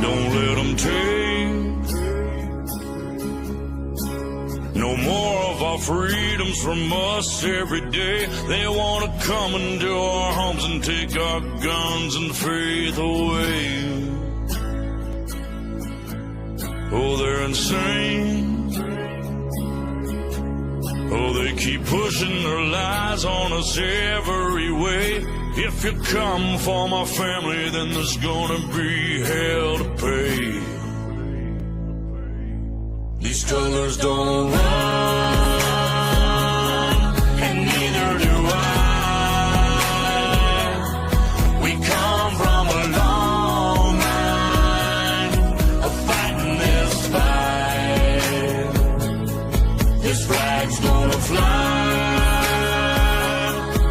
Don't let them take no more of our freedoms from us every day. They want to come into our homes and take our guns and faith away. Oh, they're insane. Oh, they keep pushing their lies on us every way. If you come for my family, then there's gonna be hell to pay. These colors don't run, and neither do I. We come from a long line of fighting this fight. This flag's gonna fly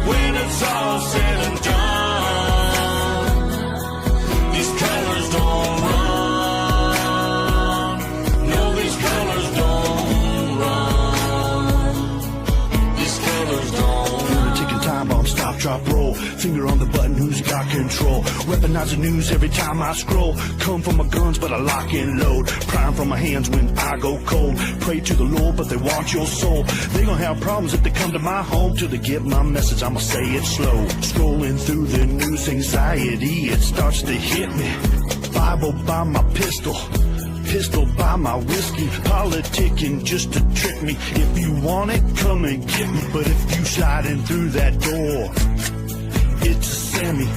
when it's all said and done. These colors don't run. No, these colors don't run. These colors don't. Ticking time bomb, stop, drop, roll. Finger on the button, who's got control? Weaponize the news every time I scroll. Come for my guns, but I lock and load. Prime from my hands when I go cold. Pray to the Lord, but they want your soul. They gonna have problems if they come to my home. Till they get my message, I'ma say it slow. Scrolling through the news, anxiety, it starts to hit me. Bible by my pistol. Pistol by my whiskey, politicking just to trick me. If you want it, come and get me. But if you sliding through that door, it's a Sammy.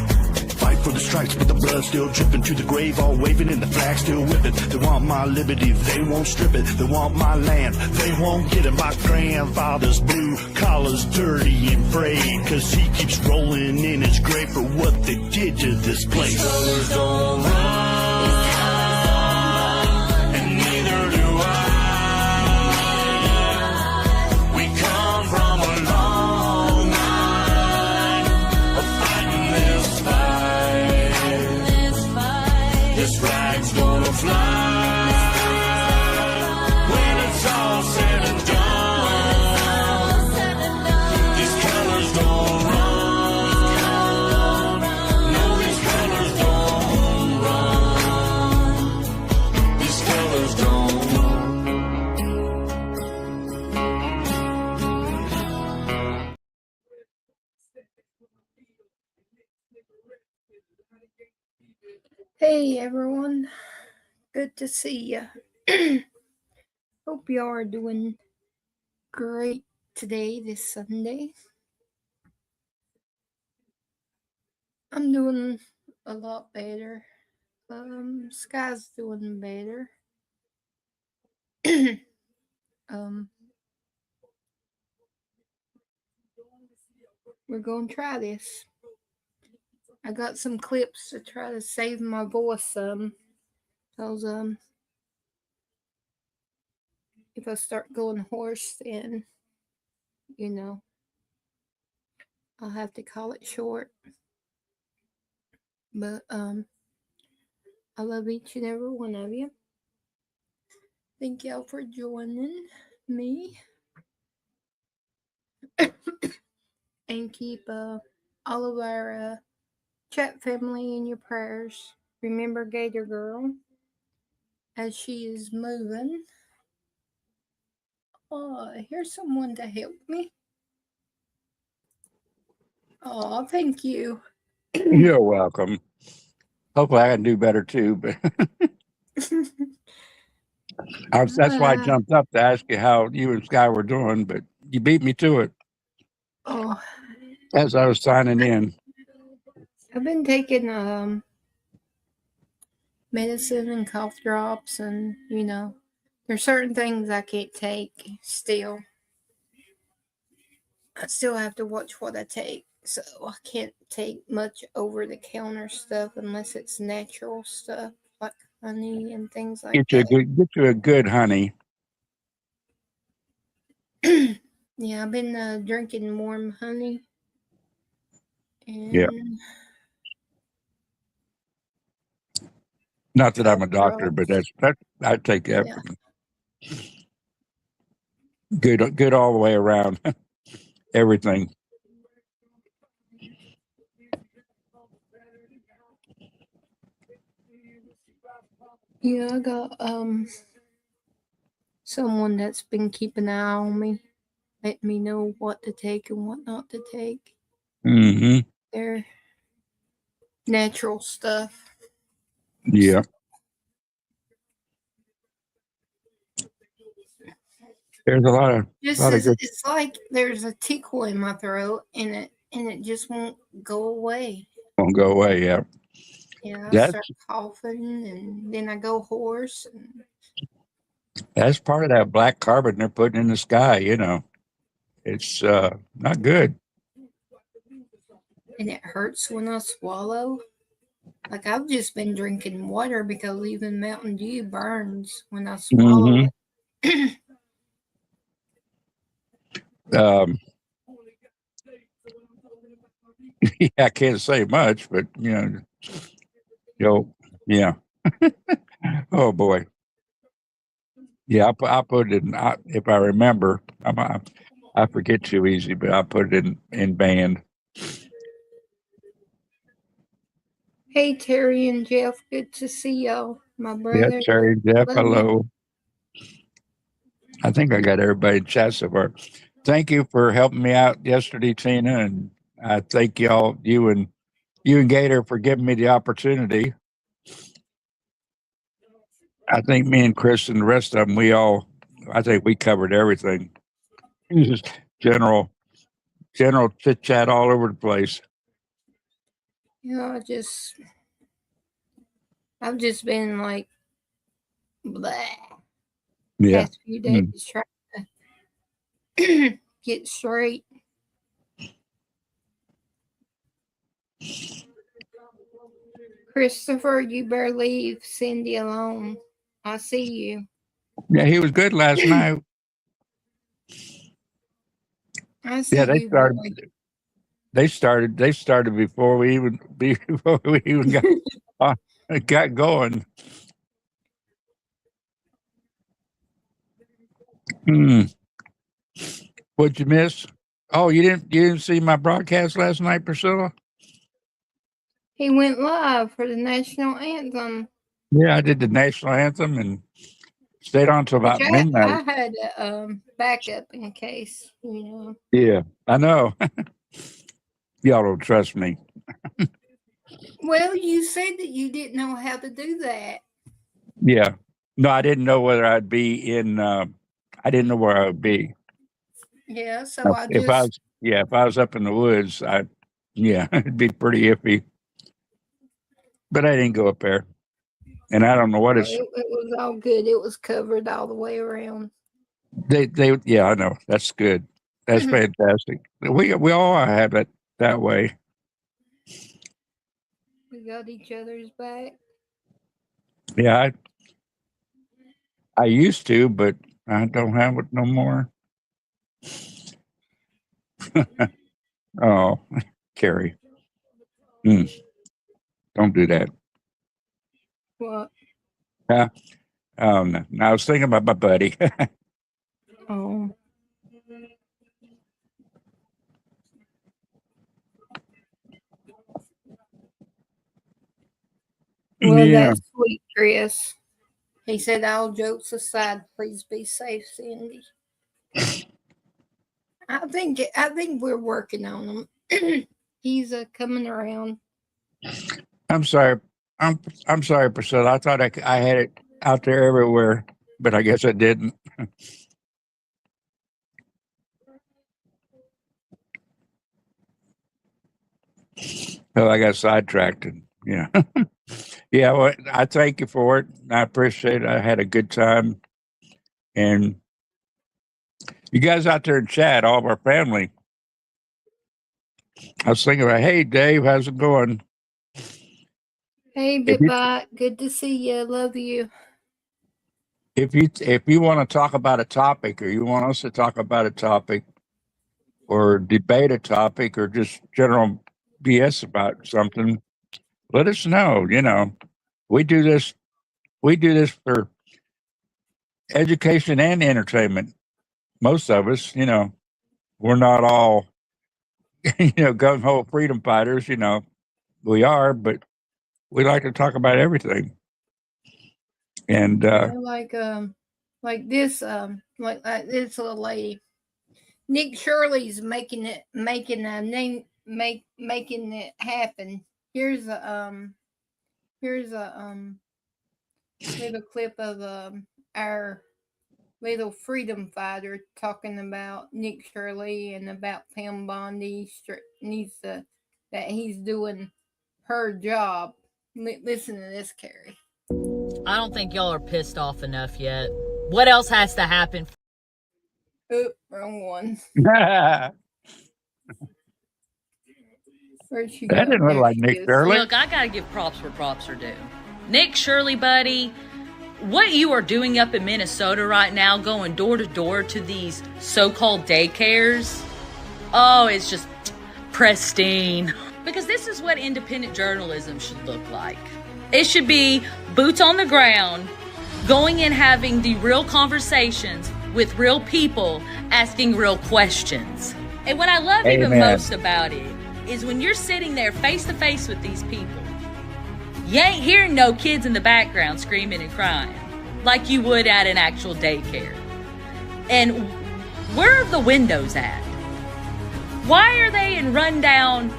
Fight for the stripes, but the blood still dripping to the grave, all waving and the flag still whipping. They want my liberty, they won't strip it. They want my land, they won't get it. My grandfather's blue collar's dirty and frayed, cause he keeps rolling in his grave for what they did to this place. These colors don't run. This flag's gonna fly when it's all said and done. These colors don't run. No, these colors don't run. These colors don't. Hey everyone, good to see you. Hope you are doing great today, this Sunday. I'm doing a lot better. Sky's doing better. We're gonna try this. I got some clips to try to save my voice some. Cause if I start going hoarse, then I'll have to call it short. But I love each and every one of you. Thank y'all for joining me. And keep all of our chat family in your prayers. Remember Gator Girl as she is moving. Oh, here's someone to help me. Oh, thank you. You're welcome. Hopefully I can do better too, but that's why I jumped up to ask you how you and Sky were doing, but you beat me to it Oh, as I was signing in. I've been taking medicine and cough drops, and there's certain things I can't take still. I still have to watch what I take, so I can't take much over-the-counter stuff unless it's natural stuff like honey and things like that. Get you a good honey. Yeah, I've been drinking warm honey. And Yeah. Not that I'm a doctor, but that I take that. Yeah. Good all the way around. Everything. Yeah, I got someone that's been keeping an eye on me, letting me know what to take and what not to take. Mm-hmm. They're natural stuff. Yeah. There's a lot of good. It's like there's a tickle in my throat and it just won't go away. Won't go away. Yeah. Yeah, I That's start coughing and then I go hoarse that's part of that black carbon they're putting in the sky. It's not good. and it hurts when I swallow. Like I've just been drinking water because even Mountain Dew burns when I swallow Mm-hmm. it. Yeah, I can't say much, but yeah. Oh boy. Yeah, I put it in. If I remember, I forget too easy, but I put it in band. Hey Terry and Jeff, good to see y'all. My Yeah, brother, Terry, Jeff, love you. hello. I think I got everybody in chat so far. Thank you for helping me out yesterday, Tina, and I thank you and Gator for giving me the opportunity. I think me and Chris and the rest of them, I think we covered everything. Just general, general chit chat all over the place. I've just been like blah Yeah. past few days trying to get straight. Christopher, you better leave Cindy alone. I see you. Yeah, he was good last night. I see Yeah, you, boy. They started before we even got got going. Hmm. What'd you miss? Oh, you didn't see my broadcast last night, Priscilla? He went live for the national anthem, Yeah, I did the national anthem and stayed on till which about midnight. I had a backup in case, you know. Yeah, I know. Y'all don't trust me. Well, you said that you didn't know how to do that. Yeah. No, I didn't know whether I'd be in. I didn't know where I would be. Yeah, so I If I just was, yeah, if I was up in the woods, it'd be pretty iffy. But I didn't go up there, and I don't know what it's. it was all good. It was covered all the way around. Yeah, I know that's good. That's fantastic. We all have it that way. We got each other's back. Yeah, I used to, but I don't have it no more. Oh, Carrie, don't do that. What? Huh? No, I was thinking about my buddy. Oh. Well, Yeah. that's sweet, Chris. He said, all jokes aside, please be safe, Cindy. I think we're working on him. He's coming around. I'm sorry. I'm sorry, Priscilla. I thought I had it out there everywhere, but I guess I didn't. So I got sidetracked. And, yeah. Yeah. Well, I thank you for it. I appreciate it. I had a good time. And you guys out there in chat, all of our family. I was thinking about, hey, Dave, how's it going? Hey, Bitbot, good to see you. Love you. If you want to talk about a topic, or you want us to talk about a topic, or debate a topic, or just general BS about something, let us know. We do this. We do this for education and entertainment. Most of us, we're not all, gung ho freedom fighters. We are, but we like to talk about everything. And like this little lady, Nick Shirley's making it happen. Here's a little clip of our little freedom fighter talking about Nick Shirley and about Pam Bondi that he's doing her job. Listen to this, Carrie. I don't think y'all are pissed off enough yet. What else has to happen? Oop, wrong one. that Where'd she go? didn't look There like she Nick is. Shirley. Look, I gotta give props where props are due. Nick Shirley, buddy, what you are doing up in Minnesota right now, going door to door to these so-called daycares, oh, it's just pristine. Because this is what independent journalism should look like. It should be boots on the ground, going and having the real conversations with real people, asking real questions. And what I love even most about it is when you're sitting there face to face with these people, you ain't hearing no kids in the background screaming and crying like you would at an actual daycare. And where are the windows at? Why are they in rundown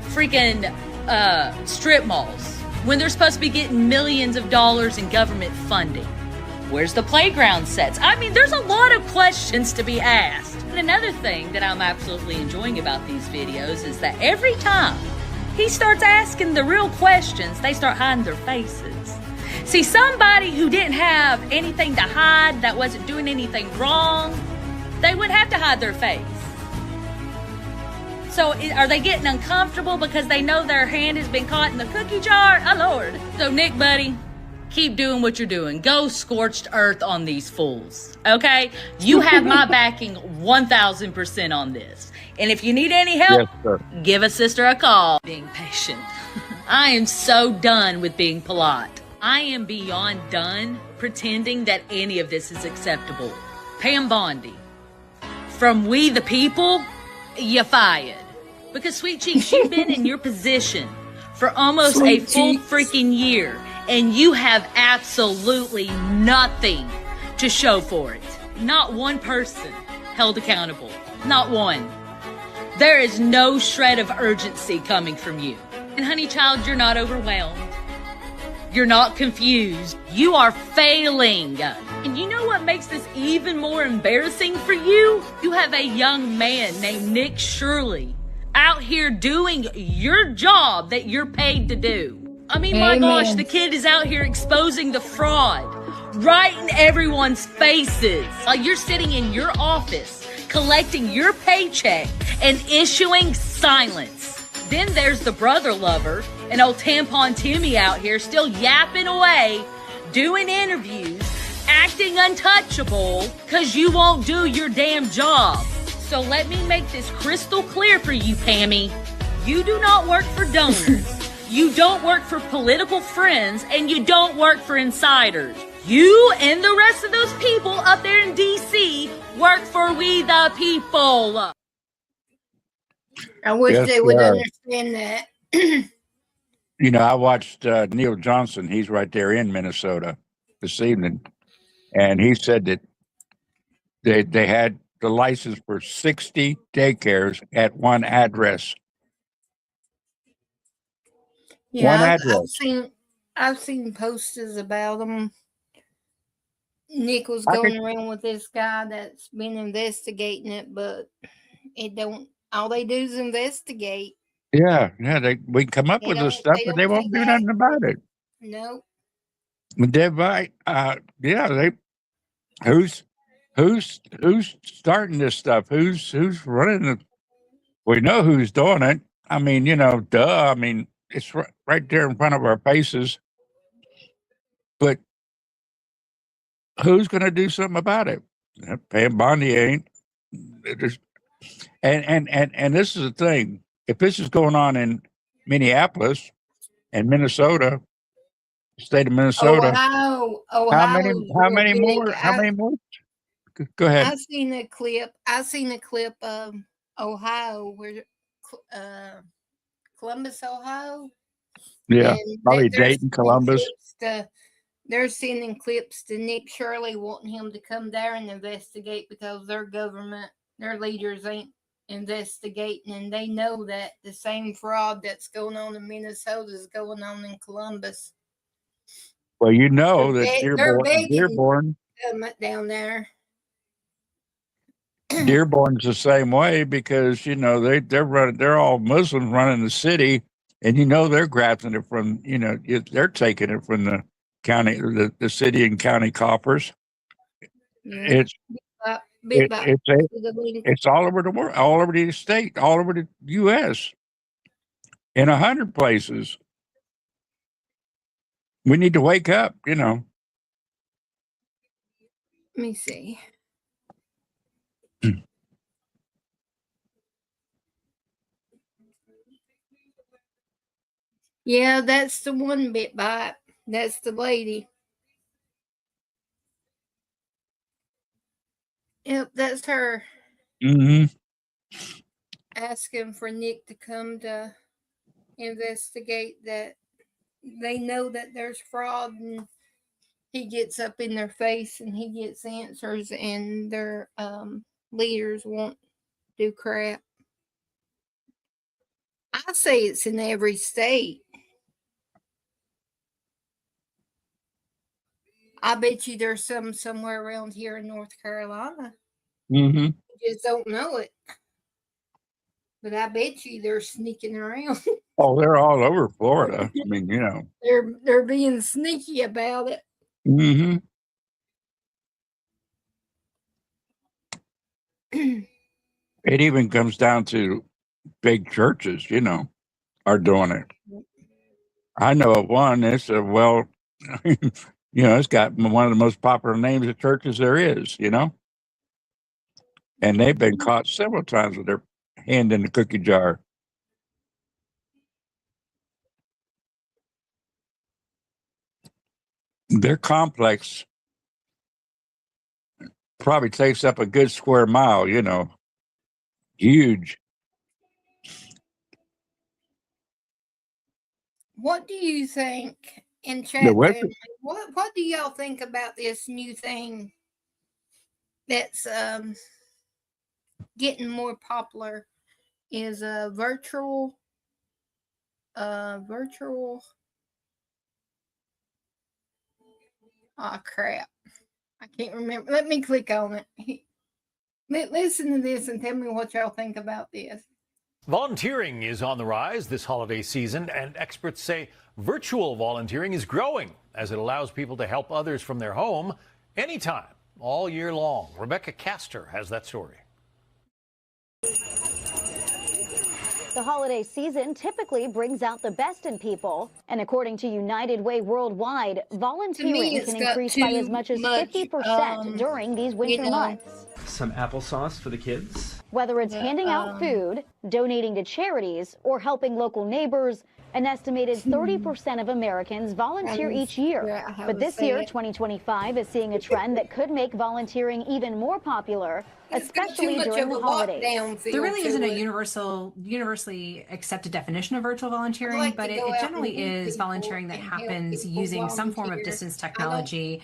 freaking strip malls when they're supposed to be getting millions of dollars in government funding? Where's the playground sets? I mean, there's a lot of questions to be asked. And another thing that I'm absolutely enjoying about these videos is that every time he starts asking the real questions, they start hiding their faces. See, somebody who didn't have anything to hide, that wasn't doing anything wrong, they wouldn't have to hide their face. So are they getting uncomfortable because they know their hand has been caught in the cookie jar? Oh, Lord. So, Nick, buddy, keep doing what you're doing. Go scorched earth on these fools, okay? You have my backing 1,000% on this. And if you need any help, Yes, give a sister a call. Being patient. I am so done with being polite. I am beyond done pretending that any of this is acceptable. Pam Bondi, from We the People, you're fired. Because, Sweet Cheeks, you've been in your position for almost a full freaking year, and you have absolutely nothing to show for it. Not one person held accountable. Not one. There is no shred of urgency coming from you. And, honey child, you're not overwhelmed. You're not confused. You are failing. And you know what makes this even more embarrassing for you? You have a young man named Nick Shirley out here doing your job that you're paid to do. I mean, my gosh, the kid is out here exposing the fraud right in everyone's faces. While you're sitting in your office, collecting your paycheck and issuing silence. Then there's the brother lover and old tampon Timmy out here still yapping away, doing interviews, acting untouchable because you won't do your damn job. So let me make this crystal clear for you, Pammy. You do not work for donors. You don't work for political friends, and you don't work for insiders. You and the rest of those people up there in D.C. work for We the People. I wish they would understand that. You know, I watched Neil Johnson. He's right there in Minnesota this evening. And he said that they had the license for 60 daycares at one address. Yeah, One address. I've seen posters about them. Nick was going around with this guy that's been investigating it, but it don't. All they do is investigate. Yeah, we can come up with this stuff, but they won't do nothing about it. Nope. They're right. Who's starting this stuff? Who's running it? We know who's doing it. I mean, duh. I mean, it's right there in front of our faces. But who's going to do something about it? Pam Bondi ain't. And this is the thing. If this is going on in Minneapolis and Minnesota, state of Minnesota, Ohio, how many more? Go ahead. I seen a clip of Ohio, where Columbus, Ohio. Yeah, probably Dayton, Columbus. they're sending clips to Nick Shirley wanting him to come there and investigate because their government, their leaders ain't investigating, and they know that the same fraud that's going on in Minnesota is going on in Columbus. Well, you know that They're begging Dearborn down there. Dearborn's the same way because they're all Muslims running the city, and they're grabbing it from they're taking it from the county, the city and county coffers. Yeah. It's all over the world, all over the state, all over the U.S. in 100 places. We need to wake up, Let me see. Yeah, that's the one bit bite. That's the lady. Yep, that's her. Mm-hmm. Asking for Nick to come to investigate that. They know that there's fraud, and he gets up in their face and he gets answers, and their leaders won't do crap. I say it's in every state. I bet you there's some somewhere around here in North Carolina. Mm-hmm. You just don't know it. But I bet you they're sneaking around. Oh, they're all over Florida. I mean, They're being sneaky about it. Mm-hmm. It even comes down to big churches, are doing it. I know of one. It's it's got one of the most popular names of churches there is, and they've been caught several times with their hand in the cookie jar. Their complex probably takes up a good square mile, huge. What do you think in chat family? What do y'all think about this new thing that's getting more popular? Is a virtual. Oh crap! I can't remember. Let me click on it. Listen to this and tell me what y'all think about this. Volunteering is on the rise this holiday season, and experts say virtual volunteering is growing as it allows people to help others from their home anytime, all year long. Rebecca Castor has that story. The holiday season typically brings out the best in people, and according to United Way Worldwide, volunteering can increase by as much as 50% during these winter months. Some applesauce for the kids. Whether it's handing out food, donating to charities, or helping local neighbors, an estimated 30% of Americans volunteer each year. But this year, 2025, is seeing a trend that could make volunteering even more popular, especially during the holidays. There really isn't a universally accepted definition of virtual volunteering, but it generally is volunteering that happens using some form of distance technology,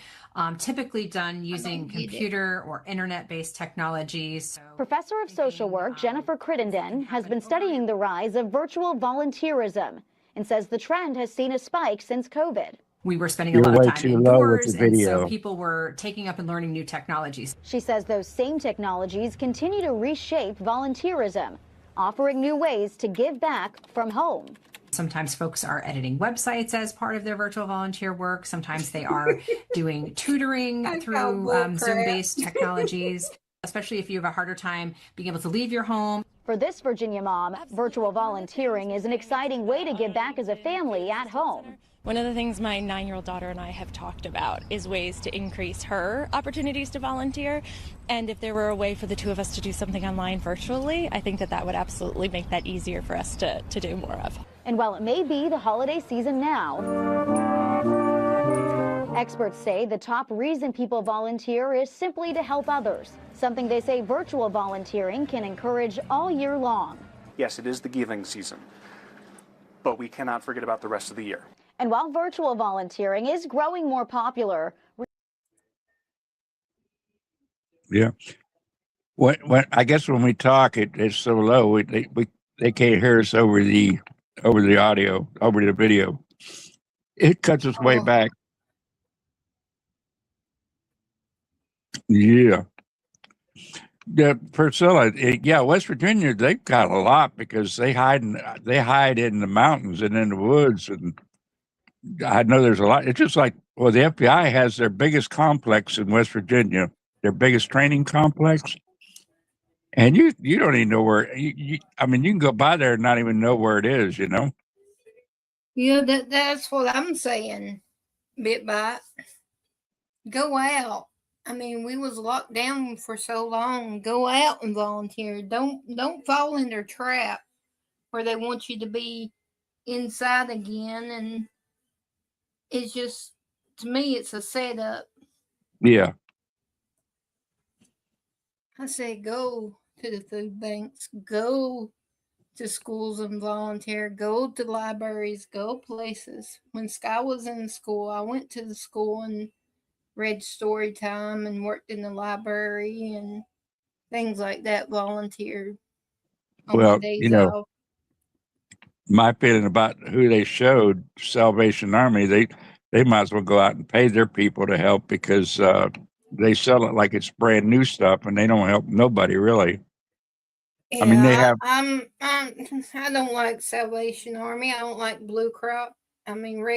typically done using computer or internet-based technologies. Professor of social work Jennifer Crittenden has been studying the rise of virtual volunteerism and says the trend has seen a spike since COVID. We were spending a lot of time indoors, and so people were taking up and learning new technologies. She says those same technologies continue to reshape volunteerism, offering new ways to give back from home. Sometimes folks are editing websites as part of their virtual volunteer work. Sometimes they are doing tutoring through Zoom-based technologies, especially if you have a harder time being able to leave your home. For this Virginia mom, virtual volunteering is an exciting way to give back as a family at home. One of the things my 9-year-old daughter and I have talked about is ways to increase her opportunities to volunteer. And if there were a way for the two of us to do something online virtually, I think that would absolutely make that easier for us to do more of. And while it may be the holiday season now, experts say the top reason people volunteer is simply to help others, something they say virtual volunteering can encourage all year long. Yes, it is the giving season, but we cannot forget about the rest of the year. And while virtual volunteering is growing more popular, Yeah. When I guess when we talk, it's so low, they can't hear us over the audio, over the video. It cuts us way back. Yeah. Yeah, Priscilla. Yeah, West Virginia, they've got a lot because they hide in the mountains and in the woods, and I know there's a lot. It's just like, well, the FBI has their biggest complex in West Virginia, their biggest training complex, and you don't even know where. I mean, you can go by there and not even know where it is. You know. Yeah, that's what I'm saying. Bit by go out. I mean, we was locked down for so long. Go out and volunteer. Don't fall in their trap where they want you to be inside again. And it's just, to me, it's a setup. Yeah. I say go to the food banks. Go to schools and volunteer. Go to libraries. Go places. When Sky was in school, I went to the school and read story time and worked in the library and things like that, volunteered on my Well, days off. my feeling about who they showed, Salvation Army, they might as well go out and pay their people to help because they sell it like it's brand new stuff and they don't help nobody really. Yeah, I mean, they have. I don't like Salvation Army. I don't like Red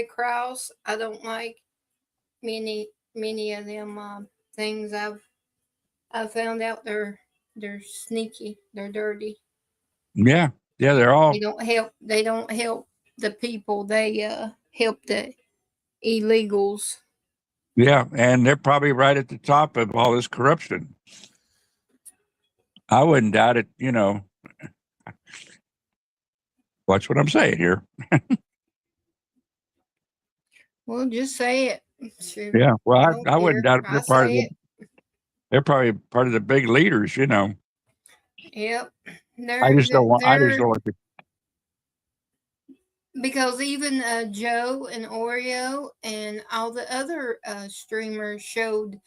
Cross. I don't like many of them things. I've found out they're sneaky. They're dirty. Yeah, they're all. They don't help the people. They help the illegals. Yeah, and they're probably right at the top of all this corruption. I wouldn't doubt it. Watch what I'm saying here. Well, just say it. Sure. Yeah, well, I wouldn't doubt it. They're probably part of the big leaders. Yep. I just don't want to. Because even Joe and Oreo and all the other streamers showed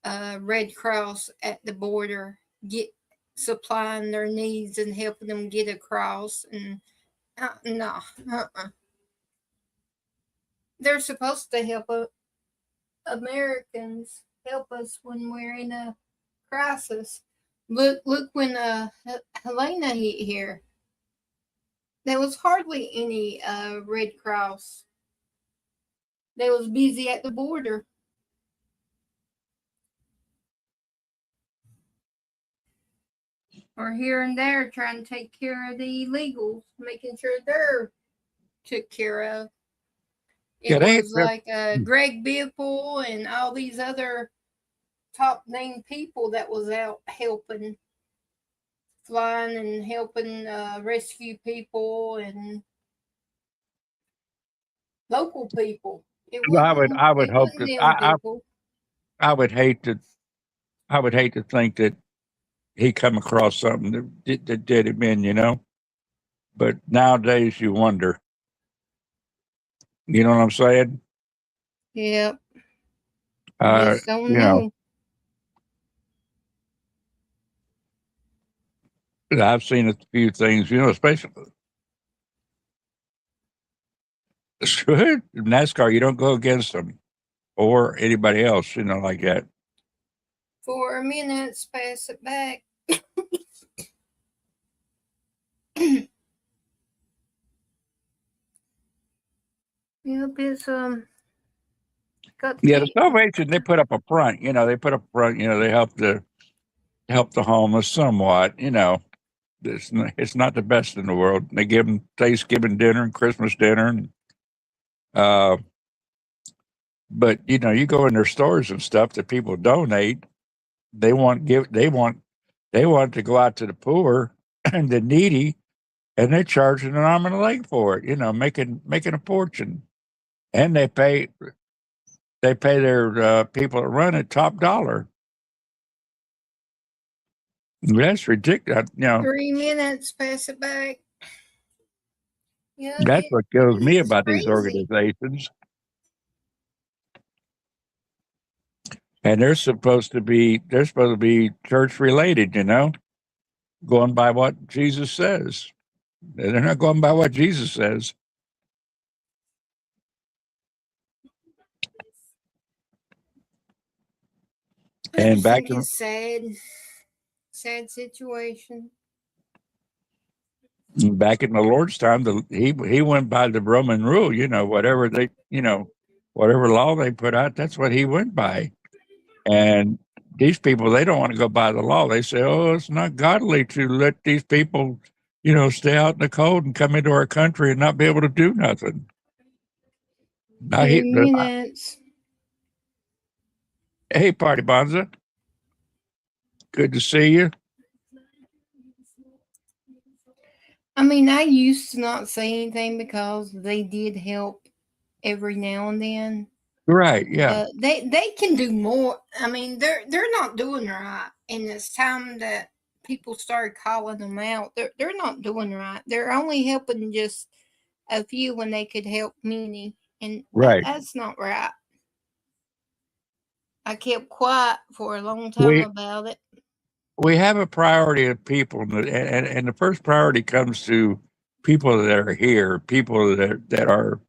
Red Cross at the border supplying their needs and helping them get across. And no, they're supposed to help Americans, help us when we're in a crisis. Look when Helena hit here. There was hardly any Red Cross. They was busy at the border. Or here and there trying to take care of the illegals, making sure they're took care of. It was like Greg Biffle and all these other top name people that was out helping, flying and helping rescue people and local people. I would hope that I would hate to think that he come across something that did him in, but nowadays you wonder. You know what I'm saying? Yep. Just don't know. I've seen a few things, especially NASCAR. You don't go against them or anybody else, like that. 4 minutes, pass it back. Yep, it's the Salvation, they put up a front. They put up a front. They help the homeless somewhat. It's not the best in the world. They give them Thanksgiving dinner and Christmas dinner, and but you go in their stores and stuff that people donate. They want to go out to the poor and the needy, and they're charging an arm and a leg for it. Making a fortune, and they pay their people that run it top dollar. That's ridiculous. 3 minutes, pass it back. You know, That's what kills me it's about these crazy. organizations. And they're supposed to be church related, going by what Jesus says. They're not going by what Jesus says. I And just think it's sad situation. Back in the Lord's time, he went by the Roman rule. Whatever law they put out, that's what he went by. And these people, they don't want to go by the law. They say, "Oh, it's not godly to let these people, stay out in the cold and come into our country and not be able to do nothing." Minutes. Hey, Party Bonza, good to see you. I mean, I used to not say anything because they did help every now and then. Right, yeah. They can do more. I mean, they're not doing right, and it's time that people started calling them out. They're not doing right. They're only helping just a few when they could help many, and right. That's not right. I kept quiet for a long time about it. We have a priority of people, and the first priority comes to people that are here, people that are,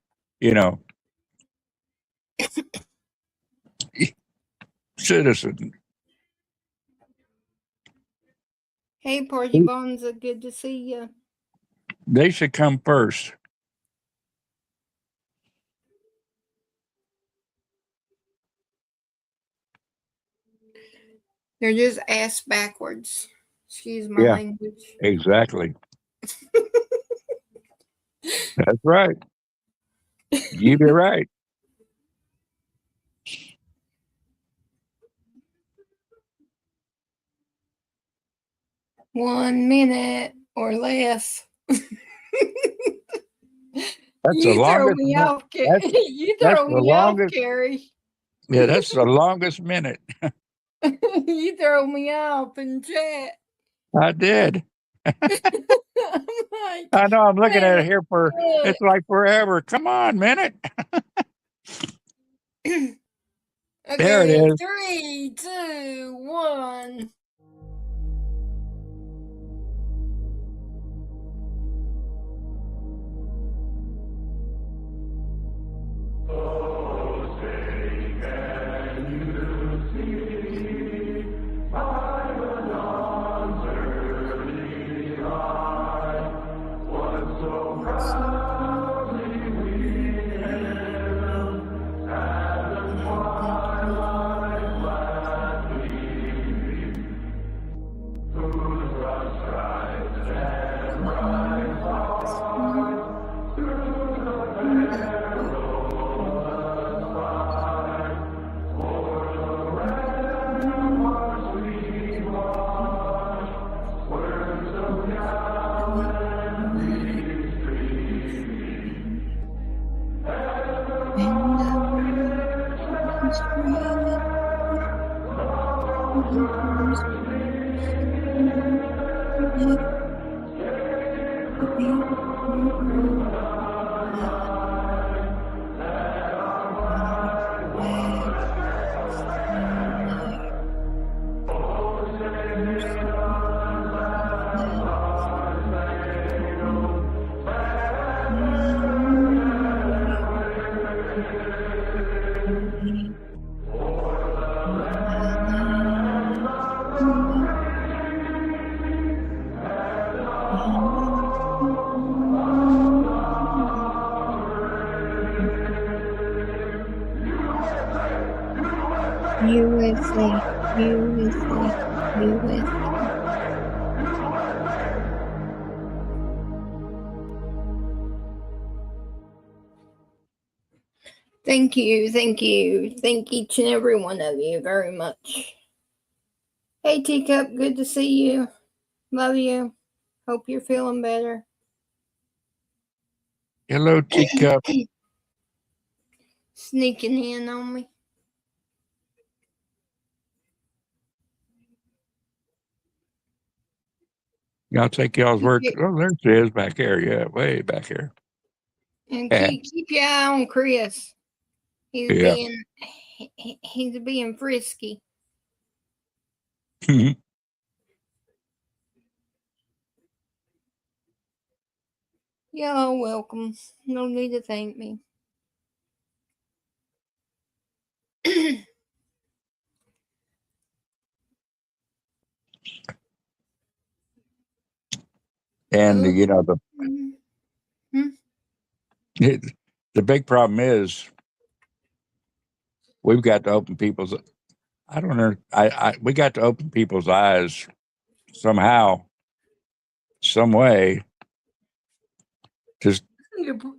citizens. Hey, Party Bonza, good to see you. They should come first. They're just ass backwards. Excuse my language. Exactly. That's right. You be right. One minute or less. That's the longest. Throw me off, you throw me off, Carrie. Yeah, that's the longest minute. You throw me off in chat. I did. I know. I'm looking at it here it's like forever. Come on, minute. Okay, there it is. 3, 2, 1. USA, USA, USA. Thank you, thank you. Thank each and every one of you very much. Hey, Teacup, good to see you. Love you. Hope you're feeling better. Hello, Teacup. Sneaking in on me. I'll take y'all's word. Oh, there she is back here. Yeah, way back here. And keep your eye on Chris. He's being frisky. Y'all welcome. No need to thank me. And the big problem is we've got to open people's. I don't know. We got to open people's eyes somehow, some way. Just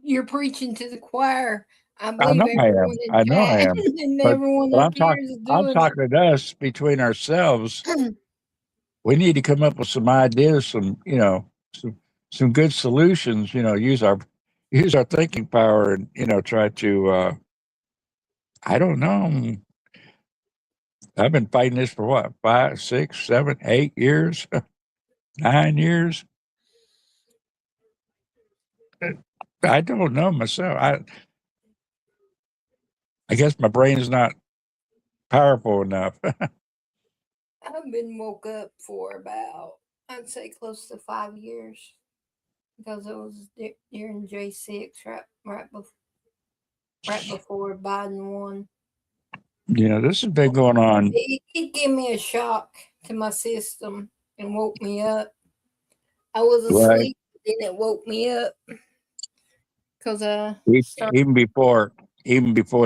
you're preaching to the choir. I know I am. I know I am. And everyone up here is doing. I'm talking to us between ourselves. We need to come up with some ideas, some good solutions. Use our thinking power, and try to. I don't know. I've been fighting this for what, 5, 6, 7, 8 years, 9 years. I don't know myself. I guess my brain's not powerful enough. I've been woke up for about, I'd say, close to 5 years, because it was during J6, right before Biden won. This has been going on. It gave me a shock to my system and woke me up. I was asleep, then it woke me up. Because even before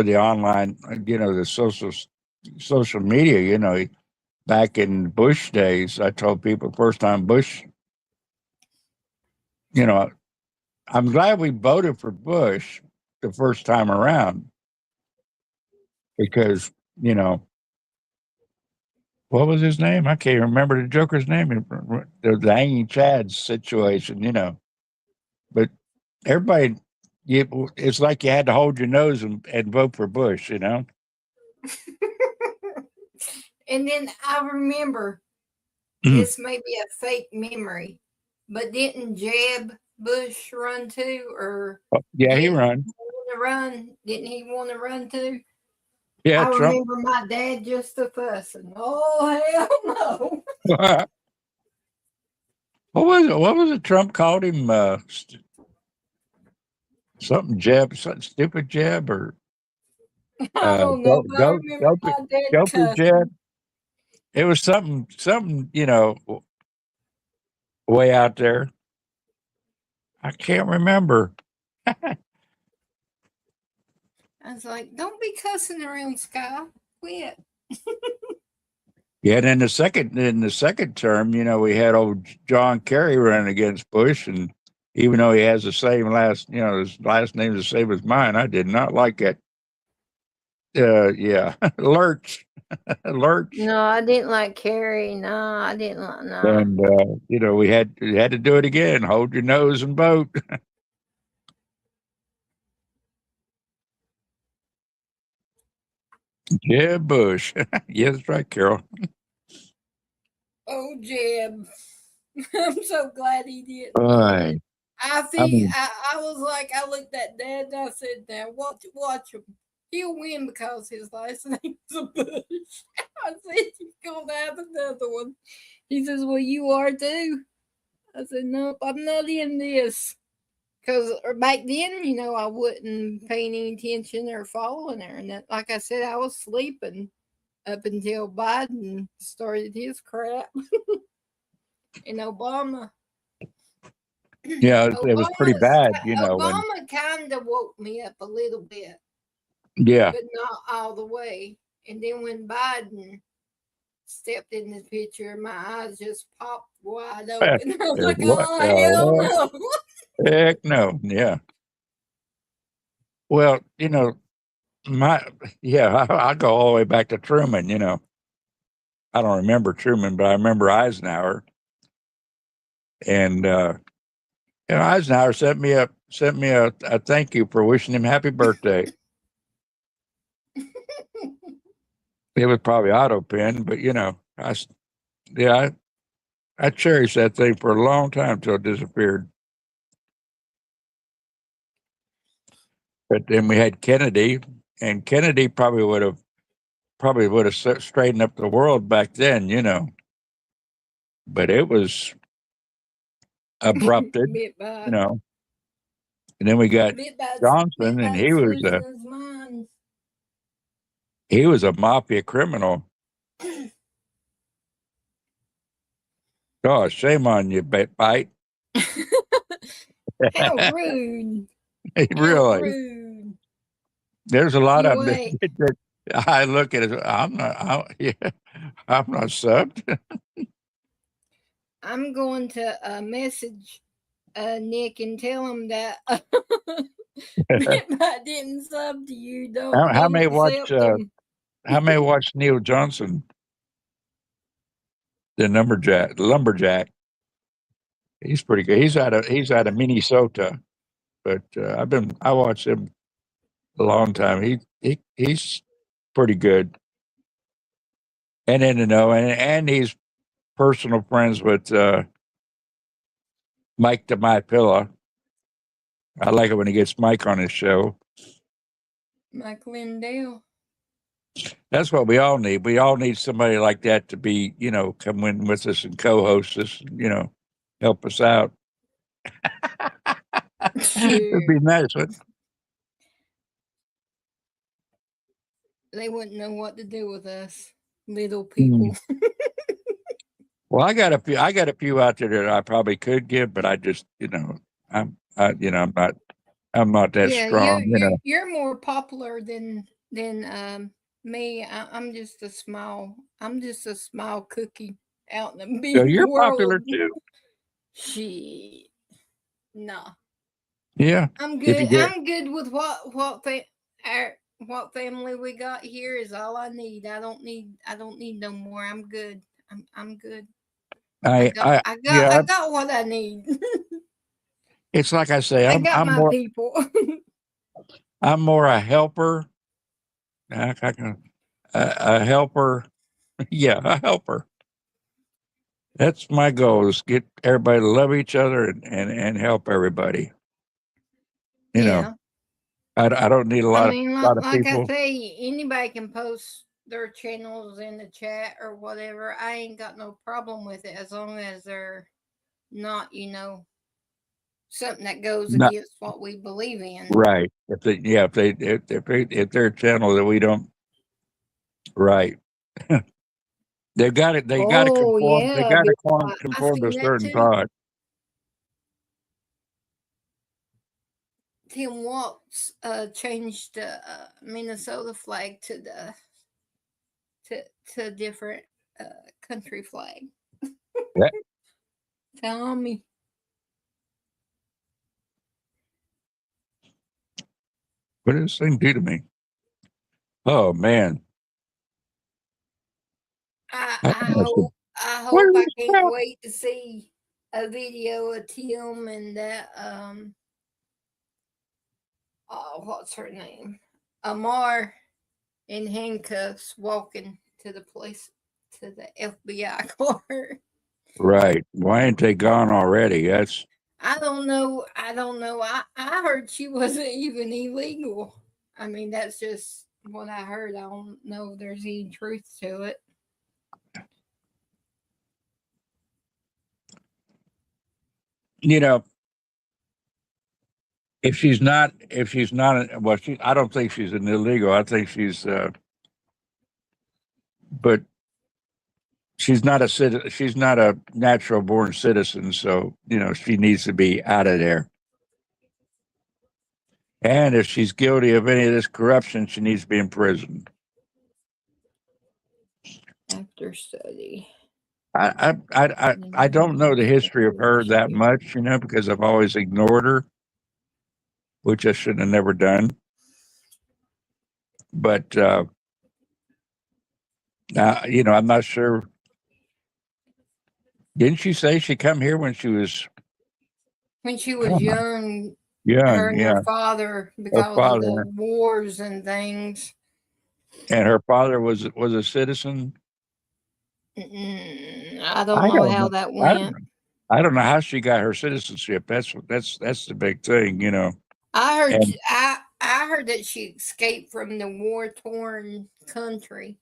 the online, the social media, back in Bush days, I told people first time Bush, I'm glad we voted for Bush the first time around, because what was his name? I can't remember the Joker's name. The hanging Chad situation, but everybody. It's like you had to hold your nose and vote for Bush, And then I remember, this may be a fake memory, but didn't Jeb Bush run too? Or he run. Didn't he want to run too? Yeah, I remember my dad just a fussing. Oh, hell no. What was it Trump called him? Something Jeb, something stupid Jeb, or I don't know. But I remember my dad cussing. Jeb. It was something, way out there. I can't remember. I was like, don't be cussing around, Sky. Quit. Yeah, and in the second term, we had old John Kerry running against Bush, and even though he has the same last, his last name is the same as mine, I did not like it. Lurch. Lurch. No, I didn't like Kerry. No, I didn't like. No. And we had to do it again. Hold your nose and vote. Jeb Bush. Yeah, that's right, Carol. Oh, Jeb. I'm so glad he did. Right. I was like, I looked at Dad and I said, "Now watch him. He'll win because his last name's a Bush." I said, "He's gonna have another one." He says, "Well, you are too." I said, "Nope, I'm not in this." Because back then, I wasn't paying any attention or following her. And like I said, I was sleeping up until Biden started his crap. And Obama. Yeah, it was pretty bad, Obama kind of woke me up a little bit. Yeah. But not all the way. And then when Biden stepped in the picture, my eyes just popped wide open. I was like, oh, hell no. Heck no. Yeah. Well, I go all the way back to Truman, I don't remember Truman, but I remember Eisenhower. And Eisenhower sent me a thank you for wishing him happy birthday. It was probably auto pen, but I cherished that thing for a long time till it disappeared. But then we had Kennedy, and Kennedy probably would have straightened up the world back then, But it was abrupted, Bit by And then we got bit by Johnson, and the solution is mine. he was a mafia criminal. Gosh, shame on you, bite. How rude! Really, Rude. there's a lot You of them wait. that I look at it. I'm not subbed. I'm going to message Nick and tell him that I didn't sub to you. How may accept them. How may watch Neil Johnson, the lumberjack? He's pretty good. He's out of Minnesota, but I watched him a long time. He's pretty good, and and he's personal friends with Mike the My Pillow. I like it when he gets Mike on his show. Mike Lindell. That's what we all need. We all need somebody like that to be, come in with us and co-host us, help us out. It'd be nice. They wouldn't know what to do with us, little people. Well, I got a few out there that I probably could give, but I just, I'm not that strong. You're more popular than me. I'm just a small cookie out in the big So you're world. popular too. Shit. Nah. Yeah. I'm good. I'm good with what family we got here is all I need. I don't need no more. I'm good. I'm good. I got what I need. It's like I say, I'm my more people. I'm more a helper. A helper. Yeah, a helper. That's my goal, is get everybody to love each other and help everybody. I don't need a lot of people. I say, anybody can post their channels in the chat or whatever. I ain't got no problem with it as long as they're not, something that goes against what we believe in. Right. If their channel that we don't. Right. They got to conform. Yeah, they got to conform to a certain thought. Tim Waltz changed the Minnesota flag to a different country flag. Yeah. Tommy. What did this thing do to me? Oh man. I hope I can't wait to see a video of Tim and that what's her name? Amar in handcuffs walking to the FBI car. Right. Why ain't they gone already? I don't know. I heard she wasn't even illegal. I mean, that's just what I heard. I don't know if there's any truth to it. If she's not, well, I don't think she's an illegal. I think she's, but she's not a natural born citizen. So, she needs to be out of there. And if she's guilty of any of this corruption, she needs to be in prison. After study. I don't know the history of her that much, because I've always ignored her, which I should have never done. But I'm not sure. Didn't she say she come here when she was young? Yeah, her and her father, because of the wars and things. And her father was a citizen. I don't know how that went. I don't know how she got her citizenship. That's the big thing, I I heard that she escaped from the war-torn country.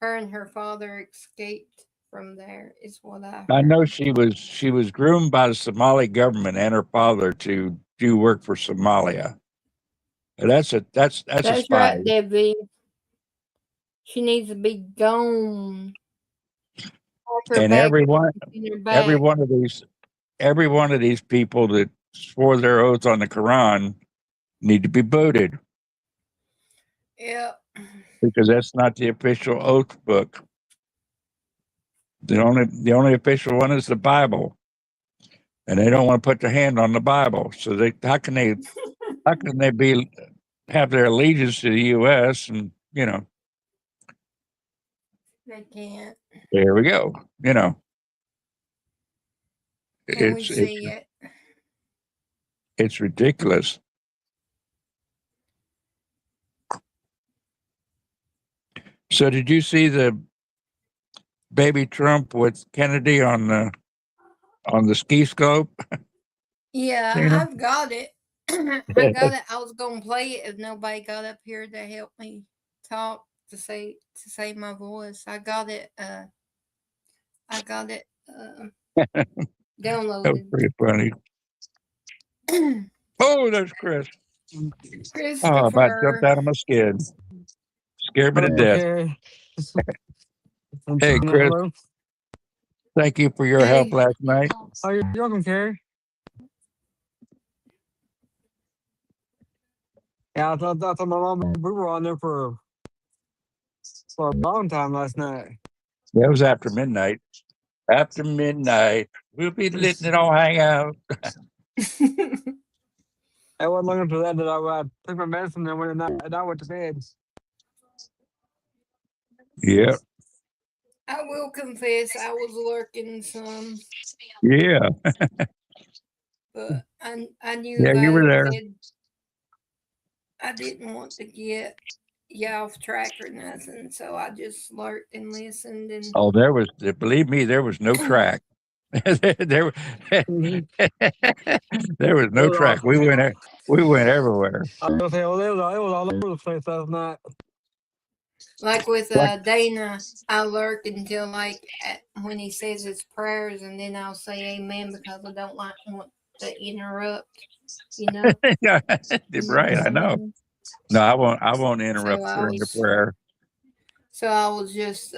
Her and her father escaped from there, is what I heard. I know she was groomed by the Somali government and her father to do work for Somalia. That's a spy. Right, Debbie. She needs to be gone. And every one of these people that swore their oaths on the Quran need to be booted. Yeah. Because that's not the official oath book. The only official one is the Bible. And they don't want to put their hand on the Bible. So how can they have their allegiance to the US and they can't. There we go. It's ridiculous. So did you see the baby Trump with Kennedy on the ski slope? Yeah, I've got it. I got it. I was gonna play it if nobody got up here to help me talk to save my voice. I got it. Downloaded. That was pretty funny. Oh, there's Chris. Oh, about jumped out of my skin. Scared me to death. Hey, Chris. Hello. Thank you for your help last night. Oh, you're welcome, Carrie. Yeah, I thought my mom, we were on there for a long time last night. Yeah, it was after midnight. After midnight, we'll be letting it all hang out. I wasn't looking for that I took my medicine and went and I went to bed. Yeah. I will confess I was lurking some. Yeah. But I knew yeah, you were there. I didn't want to get you off track or nothing, so I just lurked and listened. And believe me, there was no track. there was no track. We went everywhere. I was gonna say, well, it was all over the place last night. Like with Dana, I lurk until when he says his prayers, and then I'll say amen because I don't want to interrupt. Yeah, right. I know. No, I won't interrupt during the prayer. So I was just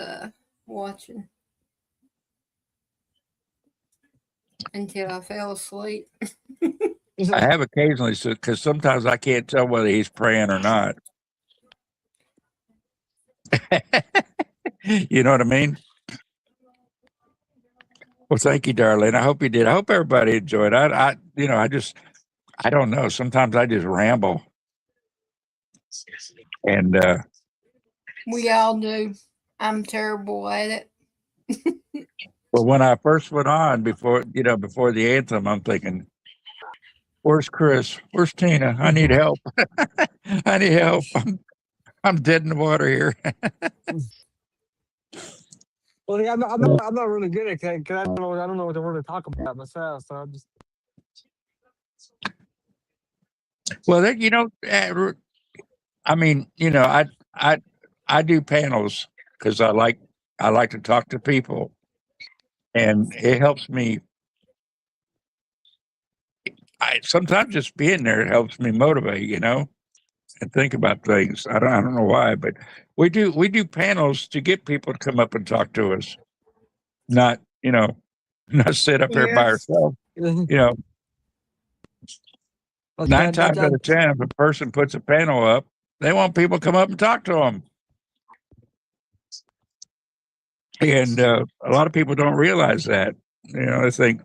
watching until I fell asleep. I have occasionally, because sometimes I can't tell whether he's praying or not. You know what I mean? Well, thank you, darling. I hope you did. I hope everybody enjoyed it. I don't know. Sometimes I just ramble. And we all do. I'm terrible at it. Well, when I first went on before the anthem, I'm thinking, where's Chris? Where's Tina? I need help. I need help. I'm dead in the water here. Well, yeah, I'm not really good at it because I don't know what the word to talk about myself. So I'm just. Well, I mean, I do panels because I like to talk to people, and it helps me. Sometimes just being there helps me motivate, and think about things. I don't know why, but we do panels to get people to come up and talk to us, not sit up here by ourselves. 9 times out of 10, if a person puts a panel up, they want people to come up and talk to them. And a lot of people don't realize that. They think,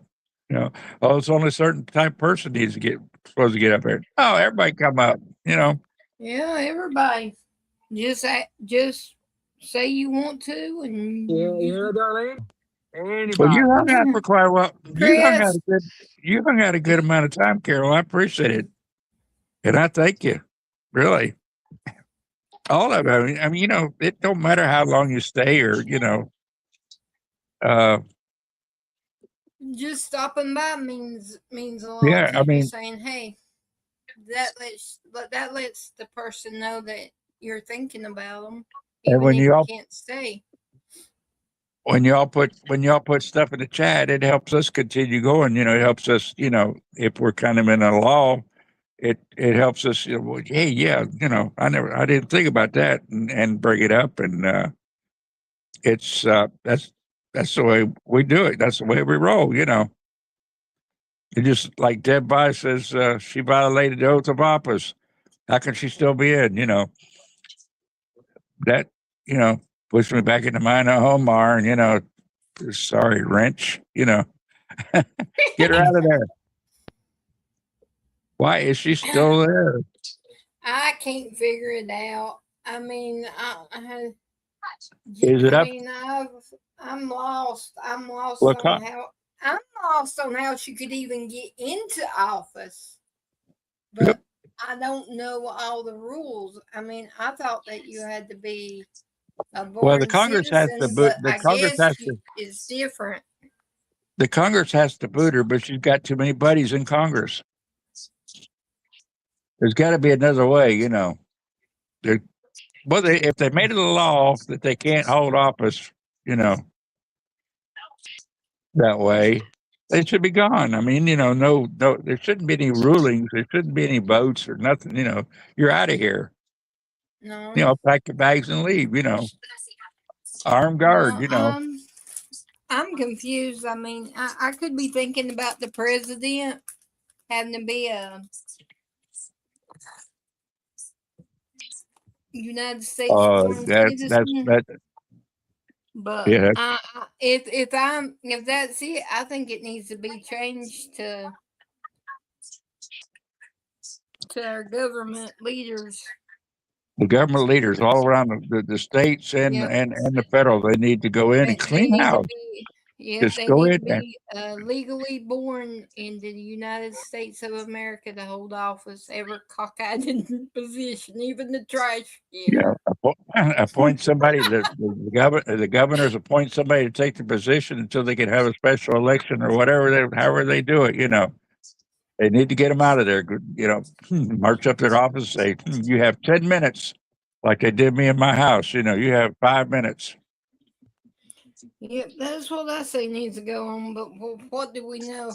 it's only a certain type of person supposed to get up here. Oh, everybody come up, Yeah, everybody. Just say you want to, and yeah, darling. Anybody. Well, you hung out for quite a while. You hung out a good amount of time, Carol. I appreciate it, and I thank you, really. All of it. I mean, it don't matter how long you stay, or just stopping by means a lot. Yeah, I mean, saying, hey. that lets the person know that you're thinking about them, And even if you can't stay. When y'all put stuff in the chat, it helps us continue going. It helps us. If we're kind of in a lull, it helps us. Well, hey, yeah, I didn't think about that, and bring it up, and it's that's the way we do it. That's the way we roll. It just like Deb By says, she violated the oath of office. How can she still be in? That puts me back into mine at home, and sorry, wrench. Get her out of there. Why is she still there? I can't figure it out. I mean, Is it up? I'm lost. I'm lost Well, on how she could even get into office. But Yep. I don't know all the rules. I mean, I thought that you had to be a born Well, the Congress has citizen, to boot. but The I Congress guess has to. it's different. The Congress has to boot her, but she's got too many buddies in Congress. There's got to be another way, if they made it a law that they can't hold office, that way, they should be gone. I mean, no, there shouldn't be any rulings. There shouldn't be any votes or nothing. You're out of here. No. Pack your bags and leave. Armed guard. I'm confused. I mean, I could be thinking about the president having to be a United States born citizen. But yeah. if that's it, I think it needs to be changed to our government leaders. The government leaders all around the states and the federal, they need to go in and clean house. Just they need to be legally born in the United States of America to hold office, ever cockeyed in position, even the trash can. Yeah, appoint somebody. The governors appoint somebody to take the position until they can have a special election or however they do it. They need to get them out of there. March up to their office and say, "You have 10 minutes," like they did me in my house. You have 5 minutes. Yep, that's what I say needs to go on. But what do we know?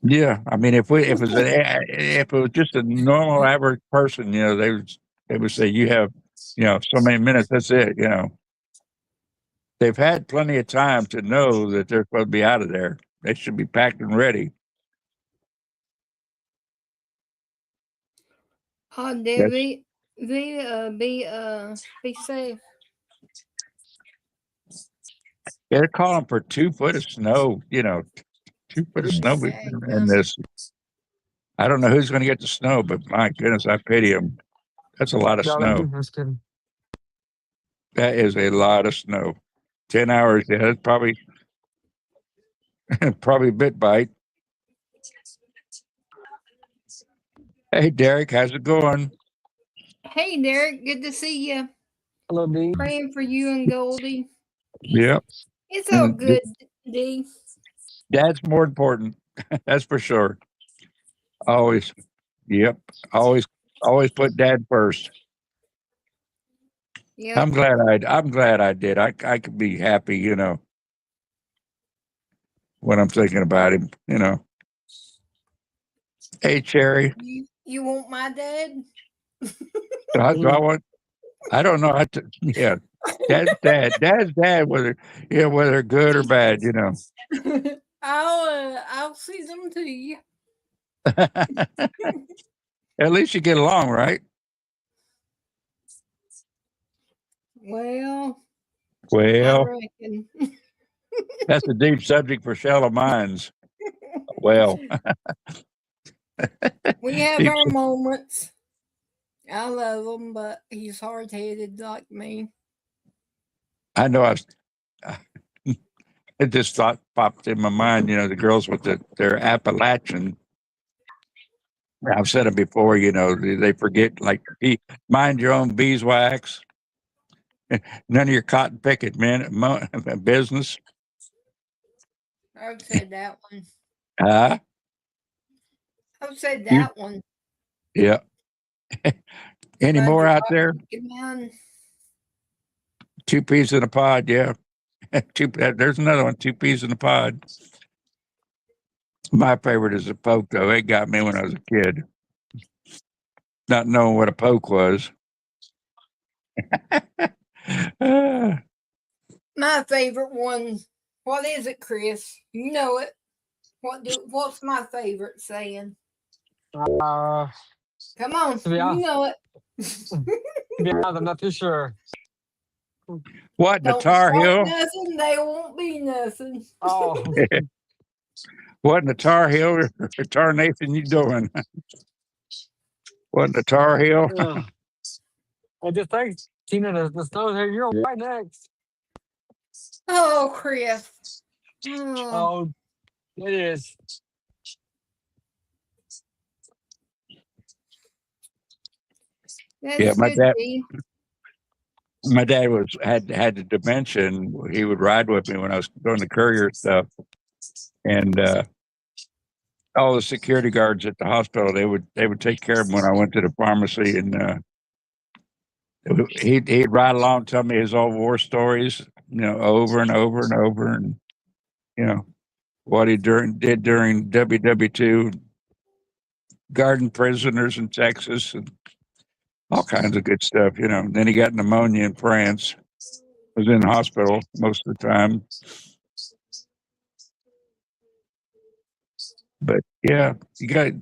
Yeah, I mean, if it was just a normal average person, they would say you have, so many minutes. That's it. They've had plenty of time to know that they're supposed to be out of there. They should be packed and ready. Debbie, be safe. They're calling for 2 foot of snow. 2 foot of snow in this. I don't know who's going to get the snow, but my goodness, I pity them. That's a lot of snow. That is a lot of snow. 10 hours. Yeah, that's probably a bit bite. Hey, Derek, how's it going? Hey, Derek, good to see you. Hello, D. Praying for you and Goldie. Yep. It's all good, D. Dad's more important. That's for sure. Always. Yep. Always put Dad first. Yep. I'm glad I did. I could be happy, when I'm thinking about him, Hey, Cherry. You want my dad? I don't know. Dad's dad. Dad's dad, whether good or bad, I'll see them to you. At least you get along, right? Well, I reckon. That's a deep subject for shallow minds. Well, we have our moments. I love him, but he's hard-headed like me. I know. It just popped in my mind. The girls with their Appalachian. I've said it before. They forget, like, mind your own beeswax. None of your cotton picking business. I've said that one. Who said that one? Yeah. Any more out there? Two peas in a pod, yeah. There's another one, two peas in a pod. My favorite is a poke, though. It got me when I was a kid, not knowing what a poke was. My favorite one. What is it, Chris? You know it. What's my favorite saying? Come on, you know it. Yeah, I'm not too sure. What, the Don't Tar Heel? Nothing, they won't be nothing. Oh. What in the Tar Heel or Tar Nathan you doing? What in the Tar Heel? I just think, Tina, the snow's here. You're right next. Oh, Chris. Oh, it is. That's Yeah, good. My dad had the dementia, and he would ride with me when I was doing the courier stuff. And all the security guards at the hospital, they would take care of him when I went to the pharmacy, and he'd ride along, tell me his old war stories, over and over and over, and what he did during WW2, guarding prisoners in Texas, and all kinds of good stuff. And then he got pneumonia in France. Was in the hospital most of the time. But yeah, you gotta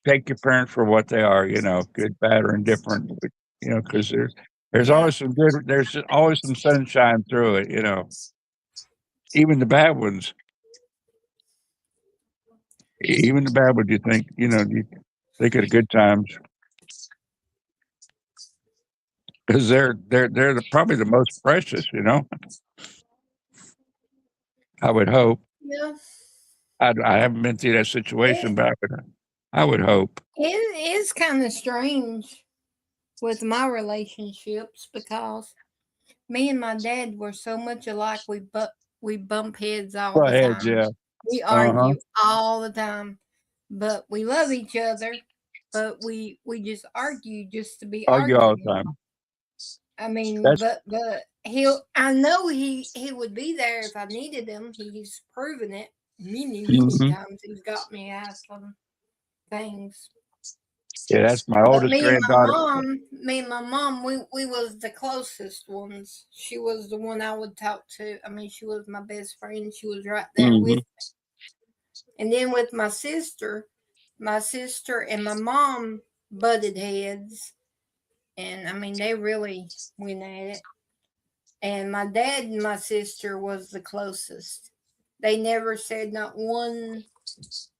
take your parents for what they are, good, bad, or indifferent. But, because there's always some good, there's always some sunshine through it, even the bad ones. Even the bad ones, you think of the good times, because they're probably the most precious. I would hope. Yeah. I haven't been through that situation, but I would hope. It is kind of strange with my relationships because me and my dad were so much alike. We bump heads all the time. Yeah. We argue all the time, but we love each other. But we just argue just to be argue all arguing. the time. I mean, but I know he would be there if I needed him. He's proven it many times. He's got me out some things. Yeah, that's my oldest granddaughter. Me and my mom, we was the closest ones. She was the one I would talk to. I mean, she was my best friend. She was right there with me. And then with my sister and my mom butted heads. And I mean, they really went at it. And my dad and my sister was the closest. They never said not one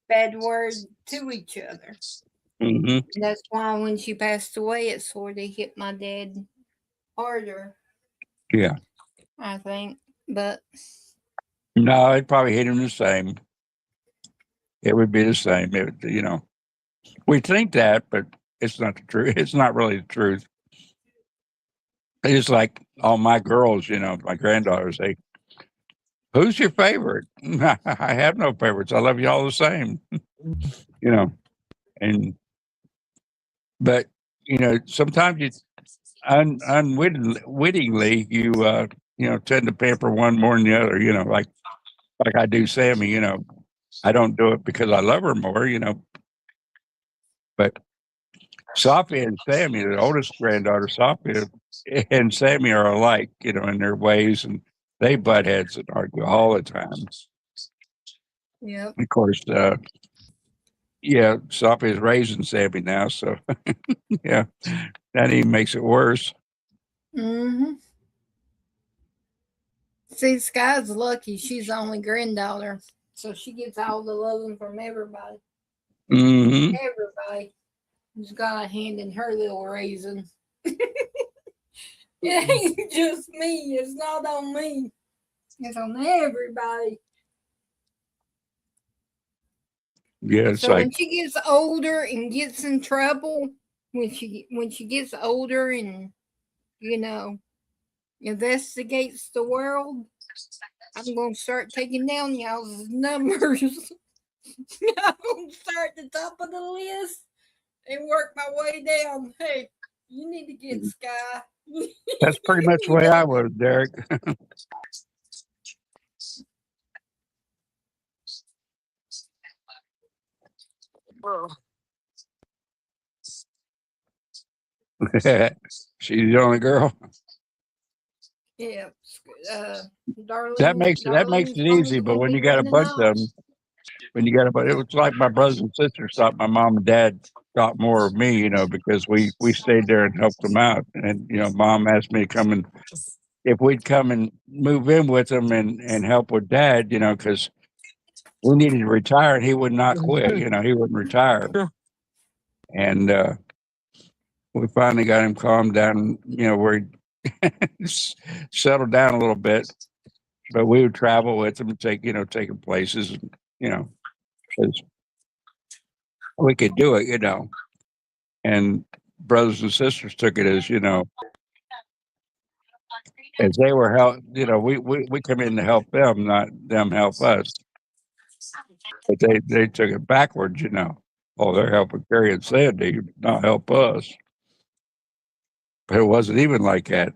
bad word to each other. And that's why when she passed away, it sort of hit my dad harder. Yeah. I think. But no, it probably hit him the same. It would be the same. We think that, but it's not the truth. It's not really the truth. It's like all my girls, my granddaughters say, "Who's your favorite?" I have no favorites. I love you all the same. But sometimes you unwittingly you tend to pamper one more than the other. Like I do Sammy. I don't do it because I love her more. But Sophia and Sammy, the oldest granddaughter, Sophia and Sammy are alike, in their ways, and they butt heads and argue all the time. Yeah. Of course, Sophia's raising Sammy now, so yeah, that even makes it worse. See, Sky's lucky. She's the only granddaughter, so she gets all the loving from everybody. Everybody who's got a hand in her little raising. It ain't just me. It's not on me. It's on everybody. Yeah, so when she gets older and gets in trouble, when she gets older and investigates the world, I'm gonna start taking down y'all's numbers. I'm gonna start at the top of the list and work my way down. Hey, you need to get Sky. That's pretty much the way I was, Derek. She's the only girl. Yeah, Darlene. That makes it easy. But when you got a bunch of them, it was like my brothers and sisters thought my mom and dad thought more of me, because we stayed there and helped them out. And mom asked me to come and if we'd come and move in with them and help with dad, because we needed to retire and he would not quit. He wouldn't retire. And we finally got him calmed down, where he settled down a little bit. But we would travel with him, take him places, because we could do it, And brothers and sisters took it as, as they were help. We come in to help them, not them help us. But they took it backwards, Oh, they're helping Carrie and Sandy, not help us. But it wasn't even like that.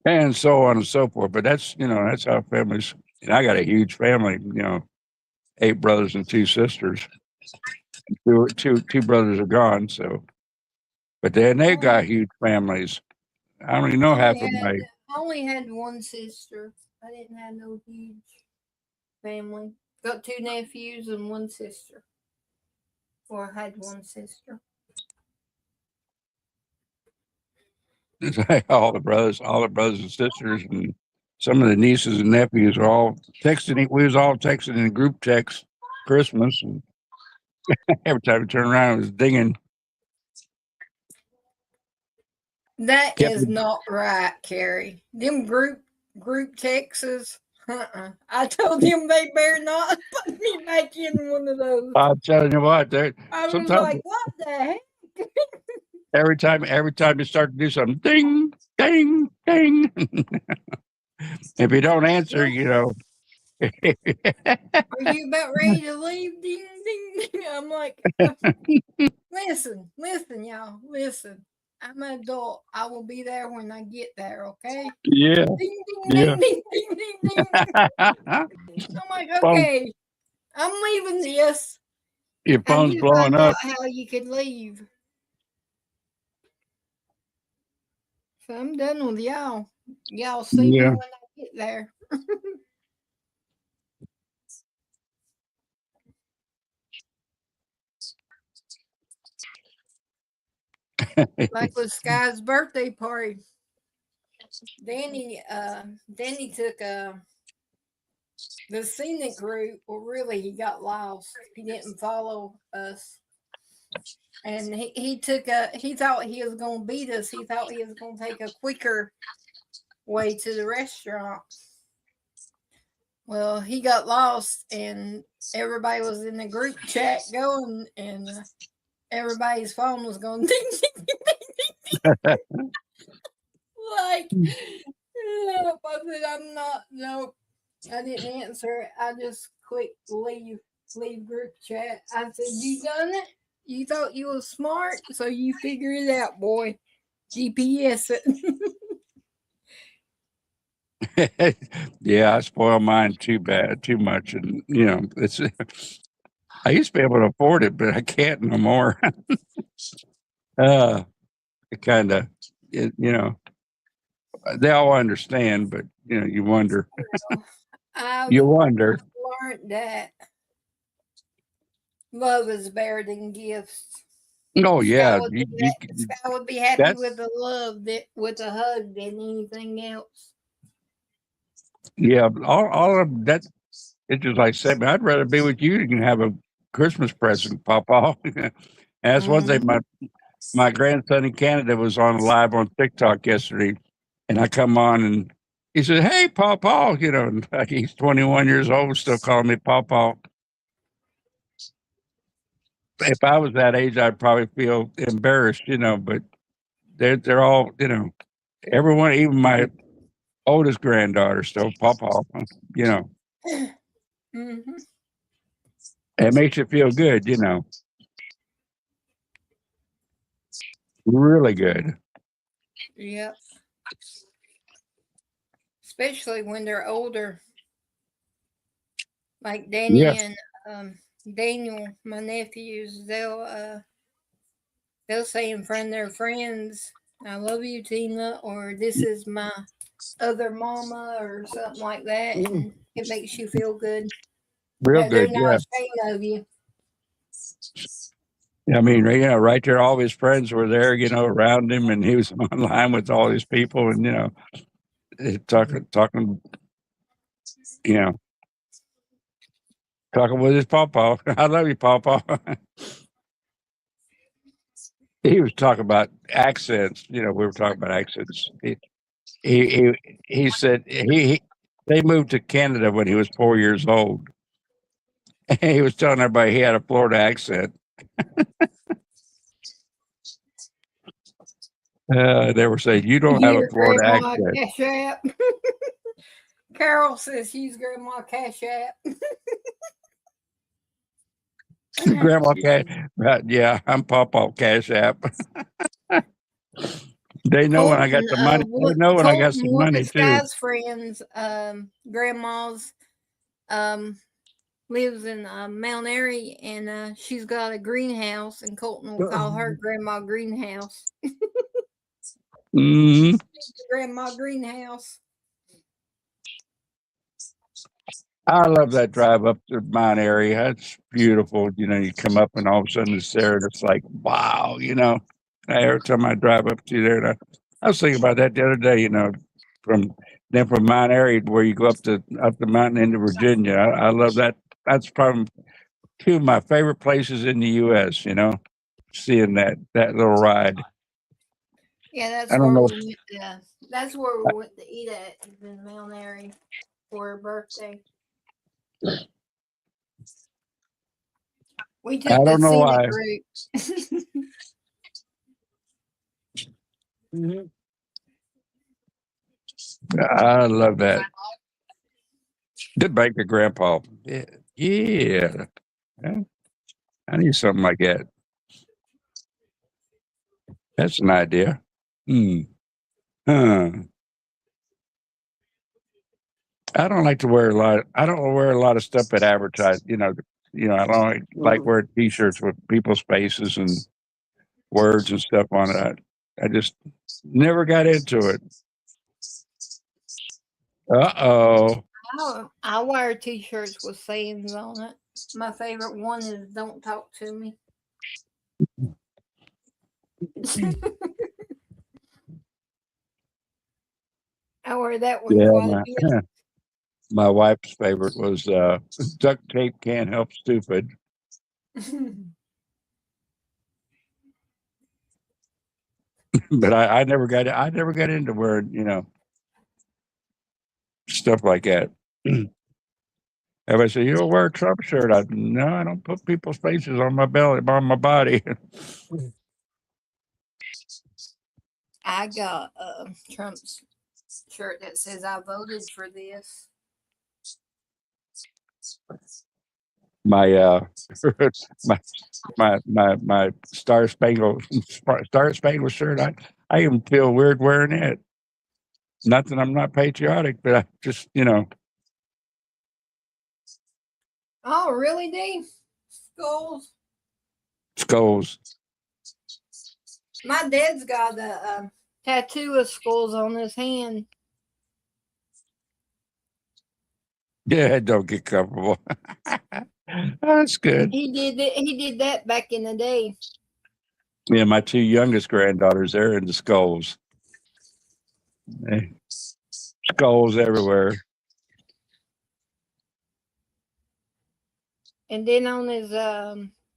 And so on and so forth. But that's that's how families. And I got a huge family. 8 brothers and 2 sisters. Two brothers are gone. So, but then they got huge families. I don't even know half of my. I only had one sister. I didn't have no huge family. Got 2 nephews and 1 sister. Or I had 1 sister. all the brothers and sisters, and some of the nieces and nephews are all texting. We was all texting in group text Christmas, and every time we turn around, it was dinging. That is not right, Carrie. Them group texts. I told them they better not put me back in one of those. I'm telling you what, I was like, what the heck? Every time you start to do something, ding, ding, ding. If you don't answer, Are you about ready to leave? Ding, ding, ding. I'm like, listen, y'all, listen. I'm an adult. I will be there when I get there, okay? Yeah. Ding, ding, ding, ding, ding, ding, ding. I'm like, okay, I'm leaving this. Your phone's blowing up. How you could leave. So I'm done with y'all. Y'all see me when I get there. Like with Sky's birthday party. Danny took the scenic route. Well, really, he got lost. He didn't follow us. And he thought he was going to beat us. He thought he was going to take a quicker way to the restaurant. Well, he got lost, and everybody was in the group chat going, and everybody's phone was going ding, ding, ding, ding, ding. Like, nope. I said, nope. I didn't answer. I just clicked leave group chat. I said, you done it? You thought you was smart, so you figure it out, boy. GPS it. Yeah, I spoil mine too much, and it's. I used to be able to afford it, but I can't no more. It kind of, they all understand, but you wonder. You wonder. I've learned that love is better than gifts. Oh yeah, Sky would be happy with the love with a hug than anything else. Yeah, all of that. It's just like I said, I'd rather be with you than have a Christmas present, Papa. And that's one thing. My grandson in Canada was on live on TikTok yesterday, and I come on and he said, "Hey, Papa," and he's 21 years old, still calling me Papa. If I was that age, I'd probably feel embarrassed, but they're all, everyone, even Oldest granddaughter still, Papa. You know, Mm-hmm. it makes you feel good. You know, really good. Yep. Especially when they're older, like Yeah, Danny and Daniel, my nephews. They'll say in front of their friends, "I love you, Tina," or "This is my other mama," or something like that, and it makes you feel good real that they're good. not Yeah. ashamed of you. I mean, you know, right there, all his friends were there, you know, around him, and he was online with all these people, and you know, talking, you know, talking with his pawpaw. I love you, pawpaw. He was talking about accents. You know, we were talking about accents. He he, he said they moved to Canada when he was 4 years old. He was telling everybody he had a Florida accent. They were saying, "You don't have a Your Florida grandma accent." Cash App. Carol says she's Grandma Cash App. Grandma Cash, yeah, I'm Pawpaw Cash App. They know when I got the money. They know when I got some Colton, one money of too. Sky's friends, grandma's, um, lives in Mount Airy, and she's got a greenhouse, and Colton will call her Grandma Greenhouse. Hmm. Grandma Greenhouse. I love that drive up to mine area. It's beautiful. You know, you come up and all of a sudden it's there, and it's like, wow. You know, every time I drive up to there, and I was thinking about that the other day. You know, from from mine area where you go up the mountain into Virginia. I love that. That's probably two of my favorite places in the U.S. You know, seeing that little ride. Yeah, I don't know. that's where we went to eat at, is in Mount Airy for her birthday. We I took the don't know scenic why. route. I love that. Did make a grandpa. Yeah. Yeah. Yeah. I need something like that. That's an idea. Hmm. Huh. I don't like to wear a lot. I don't wear a lot of stuff that advertise. I don't like wearing T-shirts with people's faces and words and stuff on it. I just never got into it. Uh-oh. I wear t-shirts with sayings on it. My favorite one is "Don't talk to me." I wear that one Yeah, quite a bit. my wife's favorite was duct tape can't help stupid. But I never got into wearing, stuff like that. Everybody say, "You don't wear a Trump shirt." No, I don't put people's faces on my belly, on my body. I got Trump's shirt that says "I voted for this." My my my Star Spangled shirt. I even feel weird wearing it. Not that I'm not patriotic, but I just Oh, really, Dave? Skulls. skulls. My dad's got a tattoo of skulls on his hand. Yeah, don't get comfortable. That's good. He did that back in the day. Yeah, my two youngest granddaughters, they're into skulls. Eh, Skulls everywhere. And then on his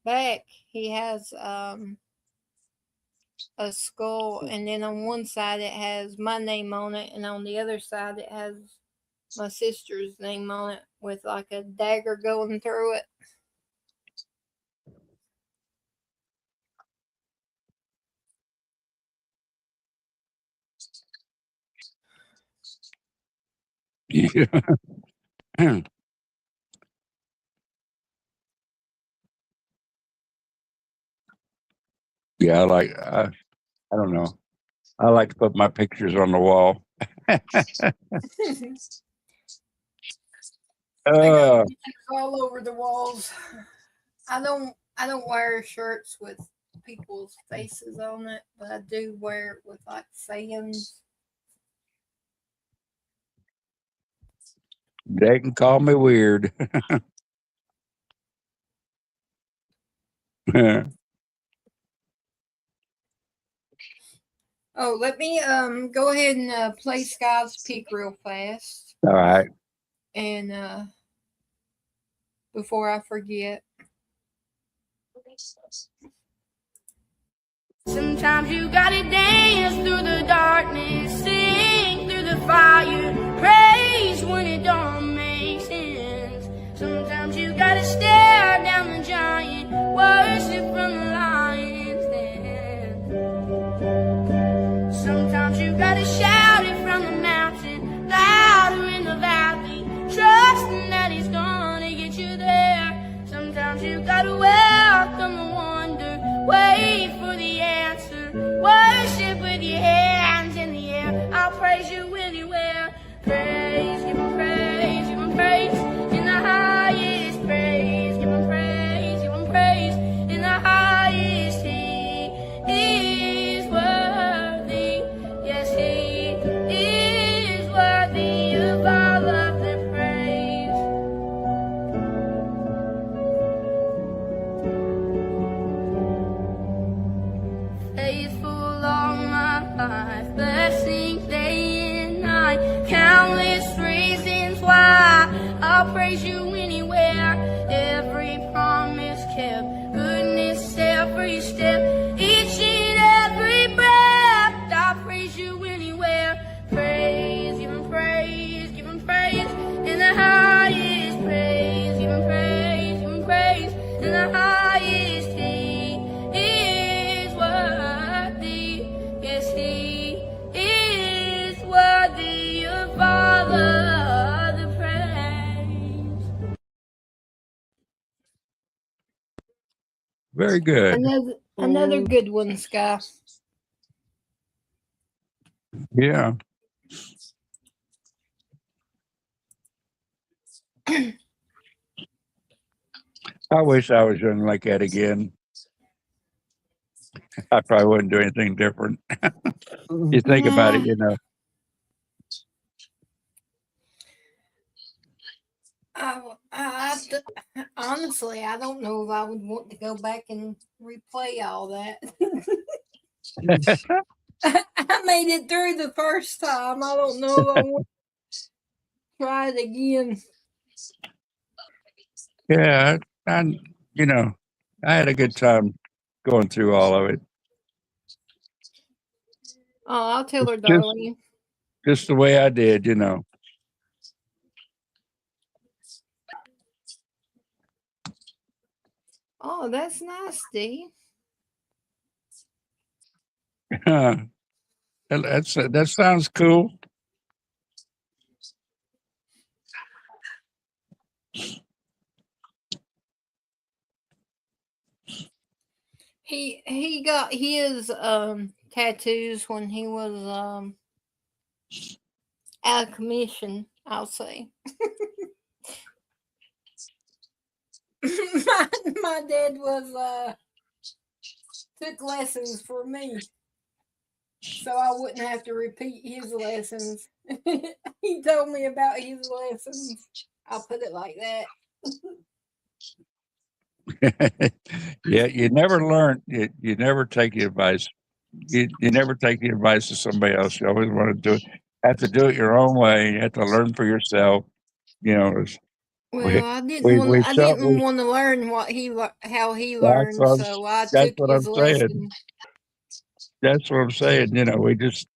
back, he has a skull, and then on one side it has my name on it, and on the other side it has my sister's name on it with like a dagger going through it. Yeah. Yeah, I don't know. I like to put my pictures on the wall. I got uh, pictures all over the walls. I don't wear shirts with people's faces on it, but I do wear it with like sayings. they can call me weird. All Oh, let me go ahead and play Sky's Peak real fast. right. And before I forget. Sometimes you gotta dance through the darkness, sing through the fire, praise when it don't make sense. Sometimes you gotta stare down the giant, worship from the lion's den. Sometimes you gotta shout it from the mountain, louder in the valley, trusting that he's gonna get you there. Sometimes you gotta welcome the wonder, wait for the answer, worship with your hands in the air. I'll praise you anywhere. Praise, give him praise, give him praise in the highest praise, give him praise, give him praise in the highest. He is worthy, yes, he is worthy of all of the praise. Faithful all my life, blessing day and night, countless reasons why I'll praise you anywhere. Every promise kept, goodness every step, each and every breath, I'll praise you anywhere. Praise, give him praise, give him praise in the highest praise, give him praise, give him praise in the highest. He is worthy, yes, he is worthy of all of the praise. Very good. Another good one, Sky. Yeah. I wish I was young like that again. I probably wouldn't do anything different. You think about it, you know. Honestly, I don't know if I would want to go back and replay all that. I made it through the first time. I don't know if I want to try it again. Yeah, you know, I had a good time going through all of it. Oh, I'll tell her, Just, darling. just the way I did, you know. Oh, that's nice, Steve. That sounds cool. He got his tattoos when he was out of commission, I'll say. my dad was took lessons for me, so I wouldn't have to repeat his lessons. He told me about his lessons. I'll put it like that. Yeah, you never learn. You never take the advice. You never take the advice of somebody else. You always want to have to do it your own way. You have to learn for yourself. You know, Well, I didn't want to learn how he learned, so I that's took what his I'm saying. lesson. That's what I'm saying. You know, we just,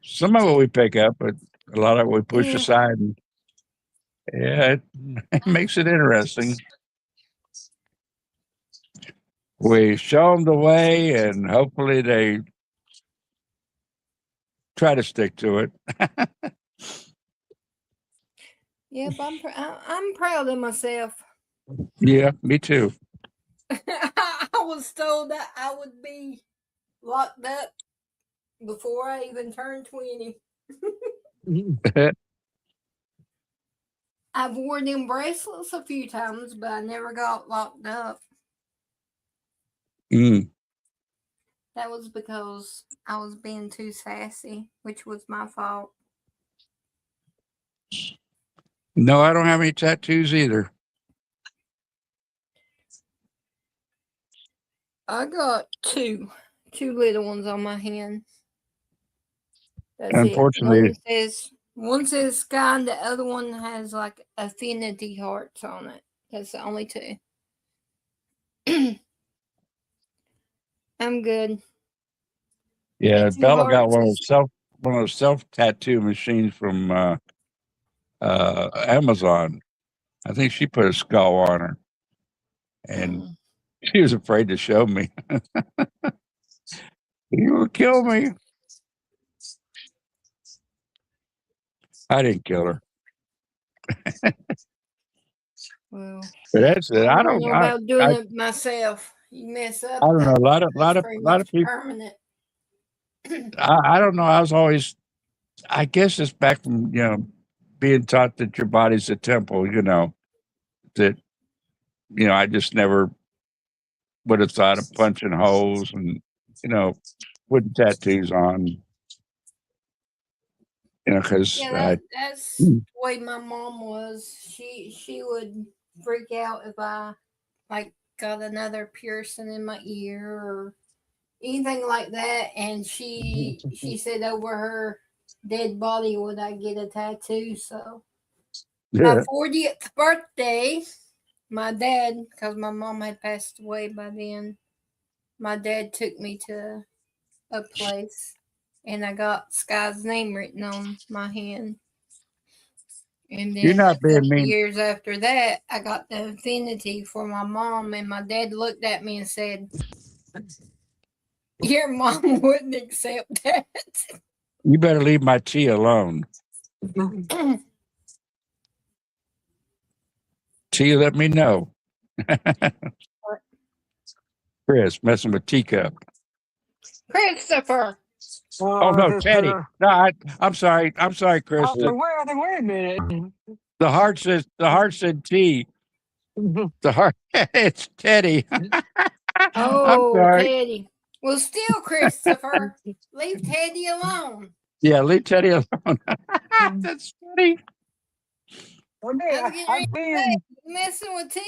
some of it we pick up, but a lot of it we push aside. And, yeah, it makes it interesting. We show them the way, and hopefully they try to stick to it. Yep, I'm proud of myself. Yeah, me too. I was told that I would be locked up before I even turned 20. I've worn them bracelets a few times, but I never got locked up. That was because I was being too sassy, which was my fault. No, I don't have any tattoos either. I got two little ones on my hand. That's Unfortunately, it. One says sky, and the other one has like affinity hearts on it. That's the only two. I'm good. yeah, Bella got one of those self tattoo machines from Amazon. I think she put a skull on her, and she was afraid to show me. You will kill me. I didn't kill her. Well, but that's it. I don't know about doing it myself. You mess up. I don't know. A lot of people. Permanent. I don't know. I was always. I guess it's back from being taught that your body's a temple. That I just never would have thought of punching holes and putting tattoos on. Because that's the way my mom was. She would freak out if I got another piercing in my ear or anything like that, and she said over her dead body would I get a tattoo. So my 40th birthday, my dad, because my mom had passed away by then, my dad took me to a place. And I got Sky's name written on my hand. And then You're not a being couple mean. years after that, I got the affinity for my mom. And my dad looked at me and said, your mom wouldn't accept that. You better leave my tea alone. Tea, let me know. Chris, messing with teacup. Christopher. Oh no, Teddy. No, I'm sorry. I'm sorry, Chris. Wait a minute. The heart said T. The heart, it's Teddy. Oh, Teddy. Well, still, Christopher, leave Teddy alone. Yeah, leave Teddy alone. That's funny. I'm messing with T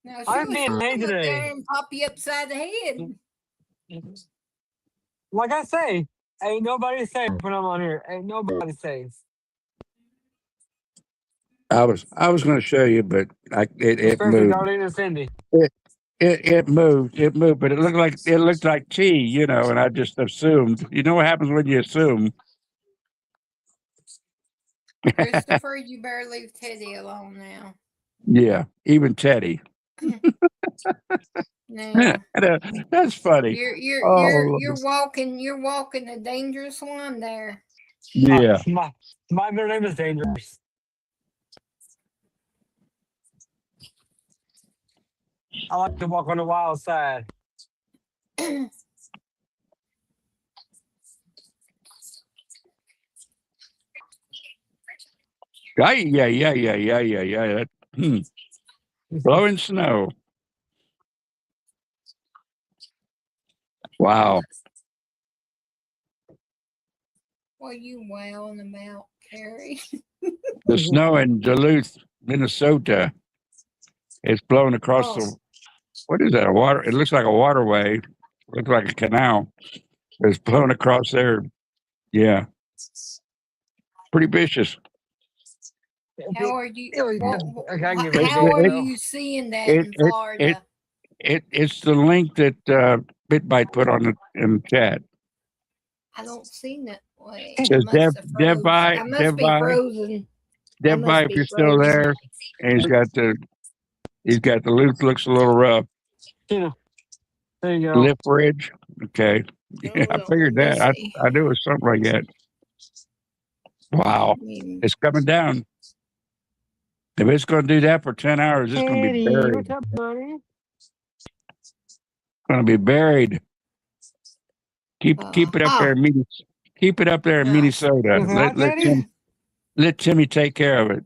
now. Now I'm being late today. And pop you upside the head. Like I say, ain't nobody safe when I'm on here. Ain't nobody safe. I was going to show you, but it moved. Darlene and Cindy. It moved, but it looked like T, and I just assumed. You know what happens when you assume? Christopher, you better leave Teddy alone now. Yeah, even Teddy. No. That's funny. You're walking a dangerous one there. Yeah. My middle name is Dangerous. I like to walk on the wild side. Yeah. That, blowing snow. Wow. What are you wailing about, Carrie? The snow in Duluth, Minnesota. It's blowing across the. What is that? A water? It looks like a waterway. It looks like a canal. It's blowing across there. Yeah. Pretty vicious. How are you? How are you seeing that in Florida? It's the link that BitBite put on in the chat. I don't see that way. It says I must be frozen. If you're still there, and he's got the loop looks a little rough. Yeah. There you go. Lip ridge. Okay. Yeah, I figured that. I knew it was something like that. Wow. It's coming down. If it's going to do that for 10 hours, it's going to be Eddie, buried. what's up, buddy? Going to be buried. Keep it up there. Keep it up there in Minnesota. Let Timmy take care of it.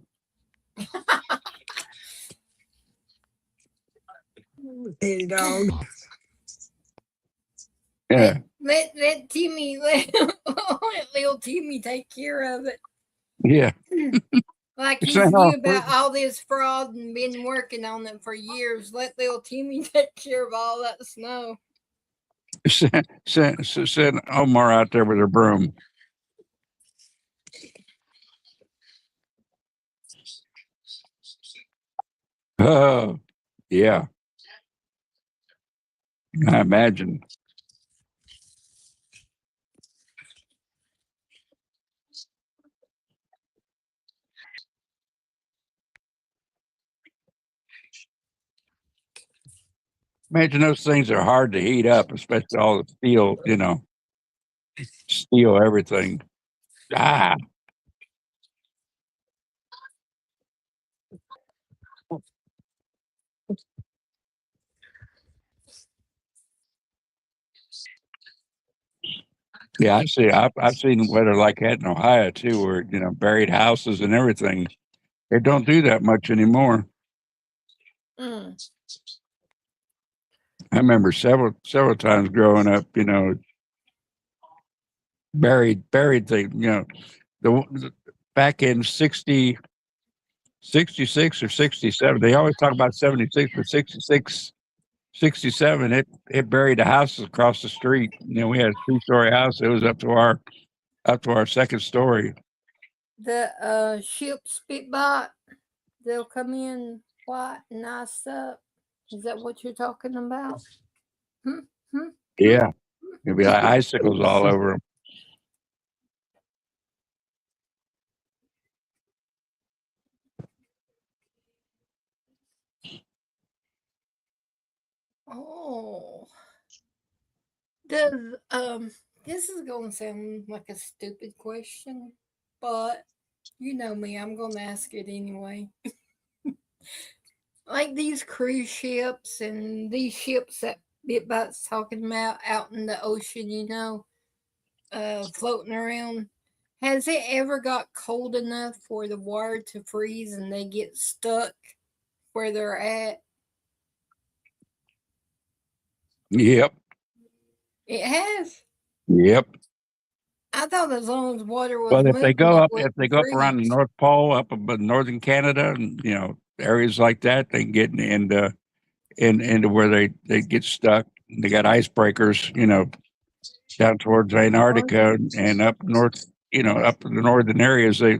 Eddie dog. Yeah. Let Timmy let little Timmy take care of it. Yeah. Like he knew about all this fraud and been working on it for years. Let little Timmy take care of all that snow. Send Omar out there with her broom. Oh, yeah. I imagine. Imagine those things are hard to heat up, especially all the steel, steel everything. Ah. Yeah, I see. I've seen weather like that in Ohio too, where buried houses and everything. They don't do that much anymore. I remember several times growing up, buried things. The back in 66 or 67, they always talk about 76, but 66, 67, it buried the houses across the street. We had a 3-story house. It was up to our second story. The ship Spitbot, they'll come in white and iced up. Is that what you're talking about? Yeah, it'd be like icicles all over them. Oh, does this is gonna sound like a stupid question, but you know me, I'm gonna ask it anyway. Like these cruise ships and these ships that Bitbot's talking about out in the ocean, floating around. Has it ever got cold enough for the water to freeze and they get stuck where they're at? Yep. It has. Yep. I thought as long as water was Well, if they go up freeze. around the North Pole, up above northern Canada, and areas like that, they can get into where they get stuck. They got icebreakers, down towards Antarctica and up north, up in the northern areas. They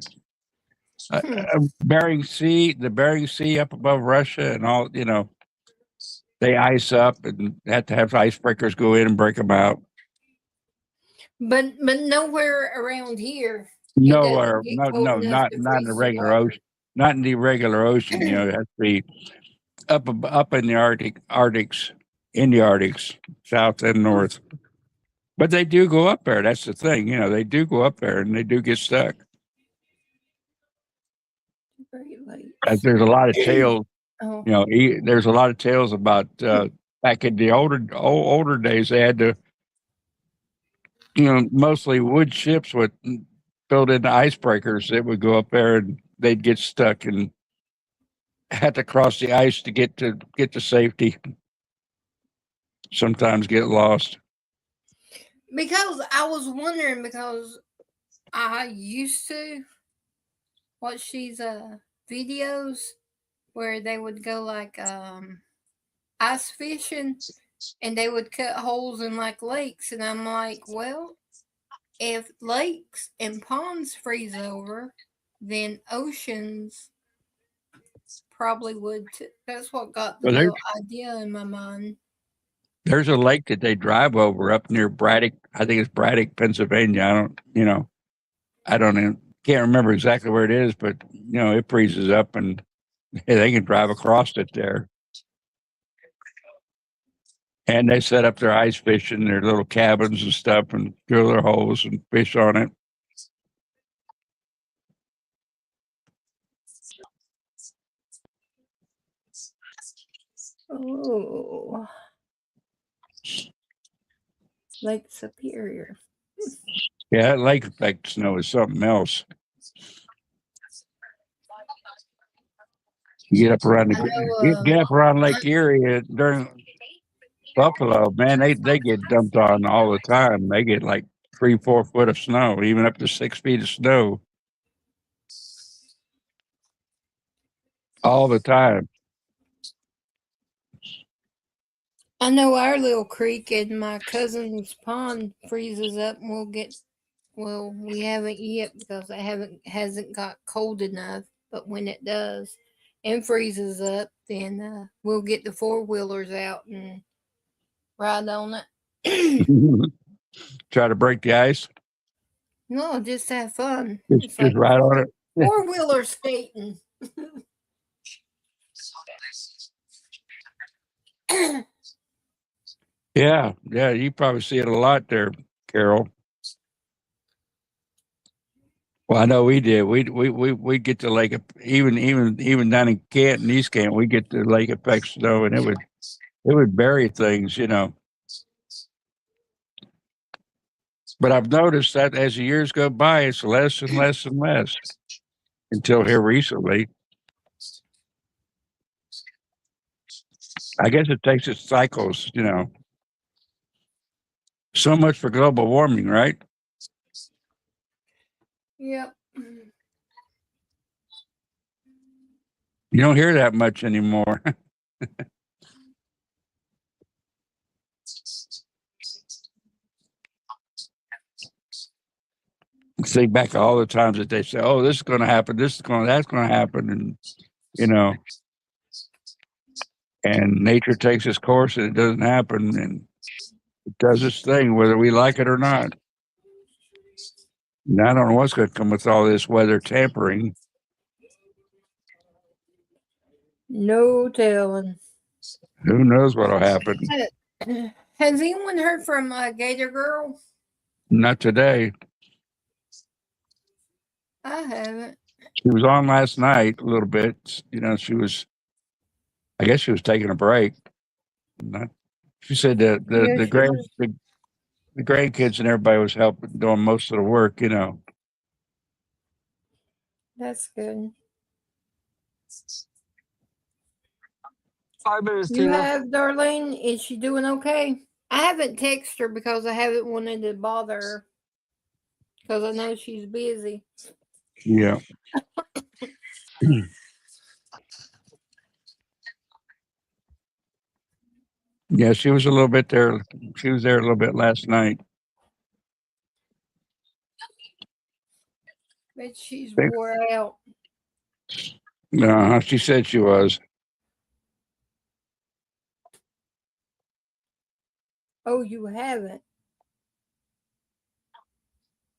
Bering Sea, the Bering Sea up above Russia, and all, they ice up and have to have icebreakers go in and break them out. But nowhere around here. Nowhere, not in the regular ocean. Not in the regular ocean. It has to be up in the Arctics, south and north. But they do go up there. That's the thing. They do go up there and they do get stuck. There's a lot of tales. There's a lot of tales about back in the older days. They had to, mostly wood ships with built into icebreakers that would go up there and they'd get stuck and had to cross the ice to get to safety. Sometimes get lost. Because I was wondering, because I used to watch these videos where they would go like ice fishing and they would cut holes in like lakes, and I'm like, well, if lakes and ponds freeze over, then oceans probably would too. That's what got the little idea in my mind. There's a lake that they drive over up near Braddock. I think it's Braddock, Pennsylvania. Can't remember exactly where it is, but it freezes up and they can drive across it there. And they set up their ice fishing, their little cabins and stuff, and drill their holes and fish on it. Oh, Lake Superior. Yeah, that lake effect snow is something else. You get up around get up around Lake Erie during Buffalo, man, they get dumped on all the time. They get like 3-4 foot of snow, even up to 6 feet of snow all the time. I know our little creek in my cousin's pond freezes up, and we haven't yet because it hasn't got cold enough. But when it does and freezes up, then we'll get the 4-wheelers out and ride on it. Try to break the ice. No, just have fun. Just like ride on it. 4-wheeler skating. Yeah, you probably see it a lot there, Carol. Well, I know we did. We get to Lake even down in Canton, East Canton, we get the lake effect snow, and it would bury things, you know. But I've noticed that as the years go by, it's less and less and less until here recently. I guess it takes its cycles, you know. So much for global warming, right? Yep. You don't hear that much anymore. See back all the times that they say, "Oh, this is going to happen. That's going to happen," and you know, and nature takes its course, and it doesn't happen, and it does its thing, whether we like it or not. And I don't know what's going to come with all this weather tampering. No telling. Who knows what'll happen? Has anyone heard from Gator Girl? Not today. I haven't. She was on last night a little bit. You know, I guess she was taking a break. She said that the grandkids and everybody was helping doing most of the work. You know. That's good. 5 minutes, You Tina. have Darlene. Is she doing okay? I haven't texted her because I haven't wanted to bother her because I know she's busy. Yeah. Yeah, she was a little bit there. She was there a little bit last night. But she's wore out. No, she said she was. Oh, you haven't?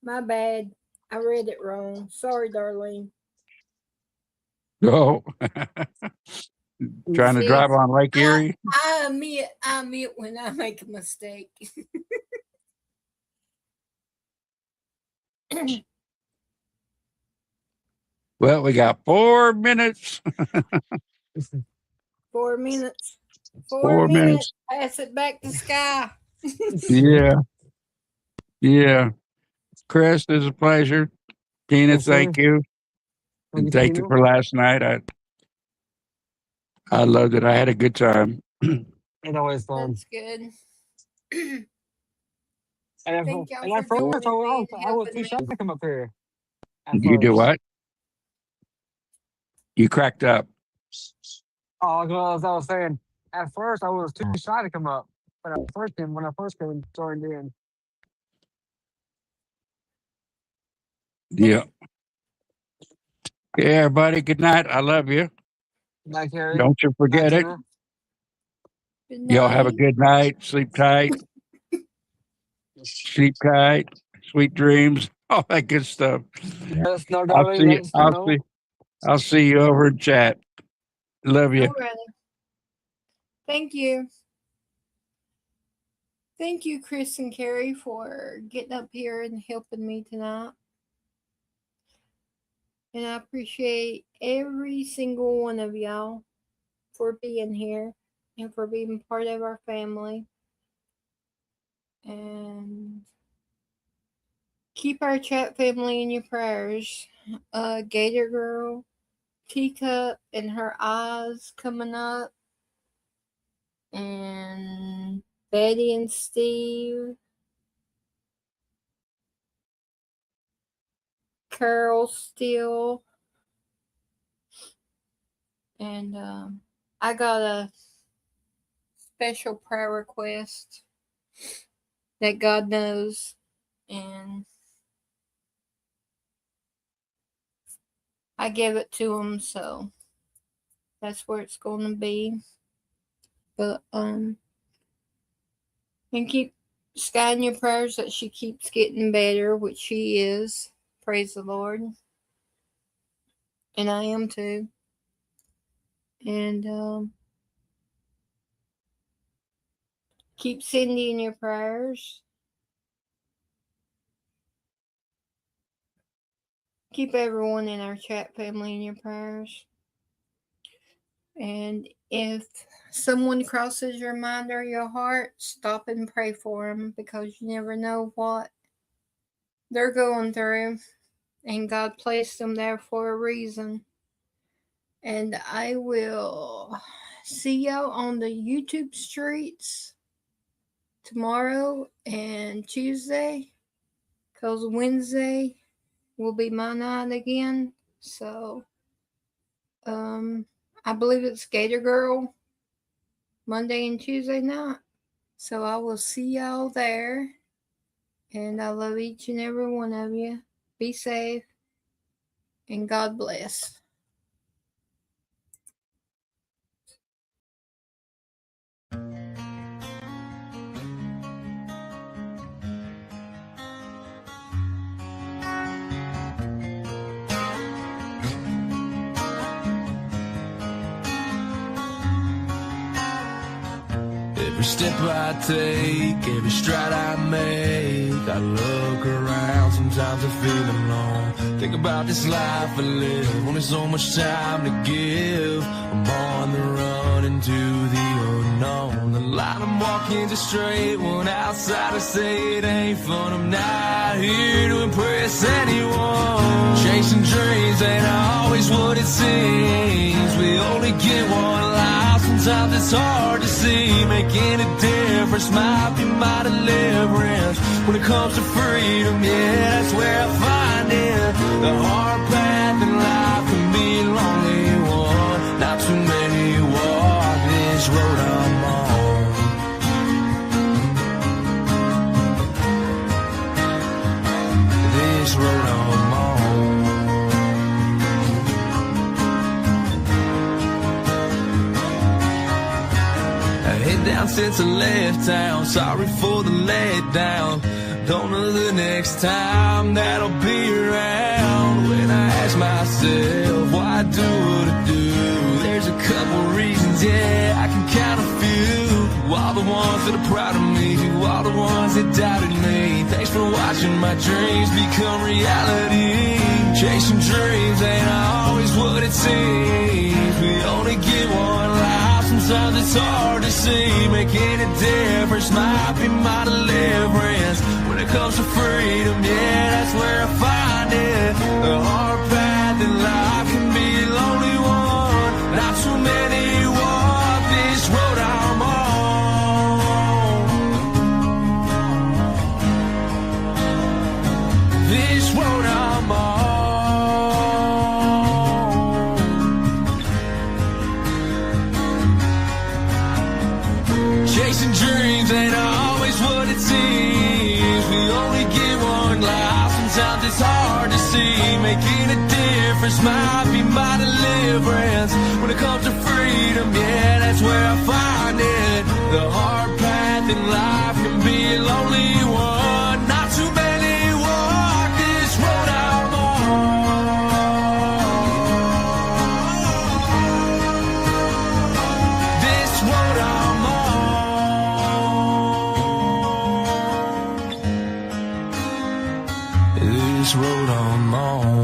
My bad. I read it wrong. Sorry, Darlene. Oh. Trying to drive on Lake Erie? I admit when I make a mistake. Well, we got 4 minutes. 4 minutes. 4 minutes. Pass it back to Sky. Yeah. Chris, it was a pleasure. Tina, thank you. And thank you for last night. I loved it. I had a good time. It's always fun. That's good. And at first, I was too shy to come up here. You do what? You cracked up. Oh, as I was saying, at first I was too shy to come up. But when I first came joined in. Yeah. Yeah, everybody. Good night. I love you. Night, Harry. Don't you forget it. Y'all have a good night. Sleep tight. Sleep tight. Sweet dreams. All that good stuff. Yes, no, darling, I'll see you over in chat. Love you. Alrighty. Thank you. Thank you, Chris and Carrie, for getting up here and helping me tonight. And I appreciate every single one of y'all for being here. and for being part of our family. And keep our chat family in your prayers. Gator Girl, Teacup and her eyes coming up, and Betty and Steve, Carol Steele, and I got a special prayer request that God knows, and I gave it to him, so that's where it's going to be. But and keep Sky in your prayers that she keeps getting better, which she is. Praise the Lord. And I am too. And keep Cindy in your prayers. Keep everyone in our chat family in your prayers. And if someone crosses your mind or your heart, stop and pray for them, because you never know what they're going through. And God placed them there for a reason. And I will see y'all on the YouTube streets tomorrow and Tuesday, because Wednesday will be my night again. So I believe it's Gator Girl Monday and Tuesday night. So I will see y'all there. And I love each and every one of you. Be safe. And God bless. Every step I take, every stride I make, I look around, sometimes I feel alone. Think about this life I live, only so much time to give. I'm on the run into the unknown. The line I'm walking is a straight one, outsiders say it ain't fun. I'm not here to impress anyone. Chasing dreams ain't always what it seems. We only get one life, sometimes it's hard to see. Making a difference might be my deliverance. When it comes to freedom, yeah, that's where I find it. The hard path in life can be a lonely one. Not too many walk this road I'm on. This road I'm on. Head down since I left town, sorry for the letdown. Don't know the next time that I'll be around. When I ask myself why I do what I do, there's a couple reasons, yeah, I can count a few. To all the ones that are proud of me, to all the ones that doubted me, thanks for watching my dreams become reality. Chasing dreams ain't always what it seems. We only get one life, sometimes it's hard to see. Making a difference might be my deliverance. When it comes to freedom, yeah, that's where I find it. The hard path in life can be a lonely one. Not too many walk this road I'm on. This road I'm on. Chasing dreams ain't always what it seems. We only get one life, sometimes it's hard to see. Making a difference might be my deliverance. When it comes to freedom, yeah, that's where I find it. The hard path in life can be a lonely one. Not too many walk this road I'm on. This road I'm on. This road I'm on.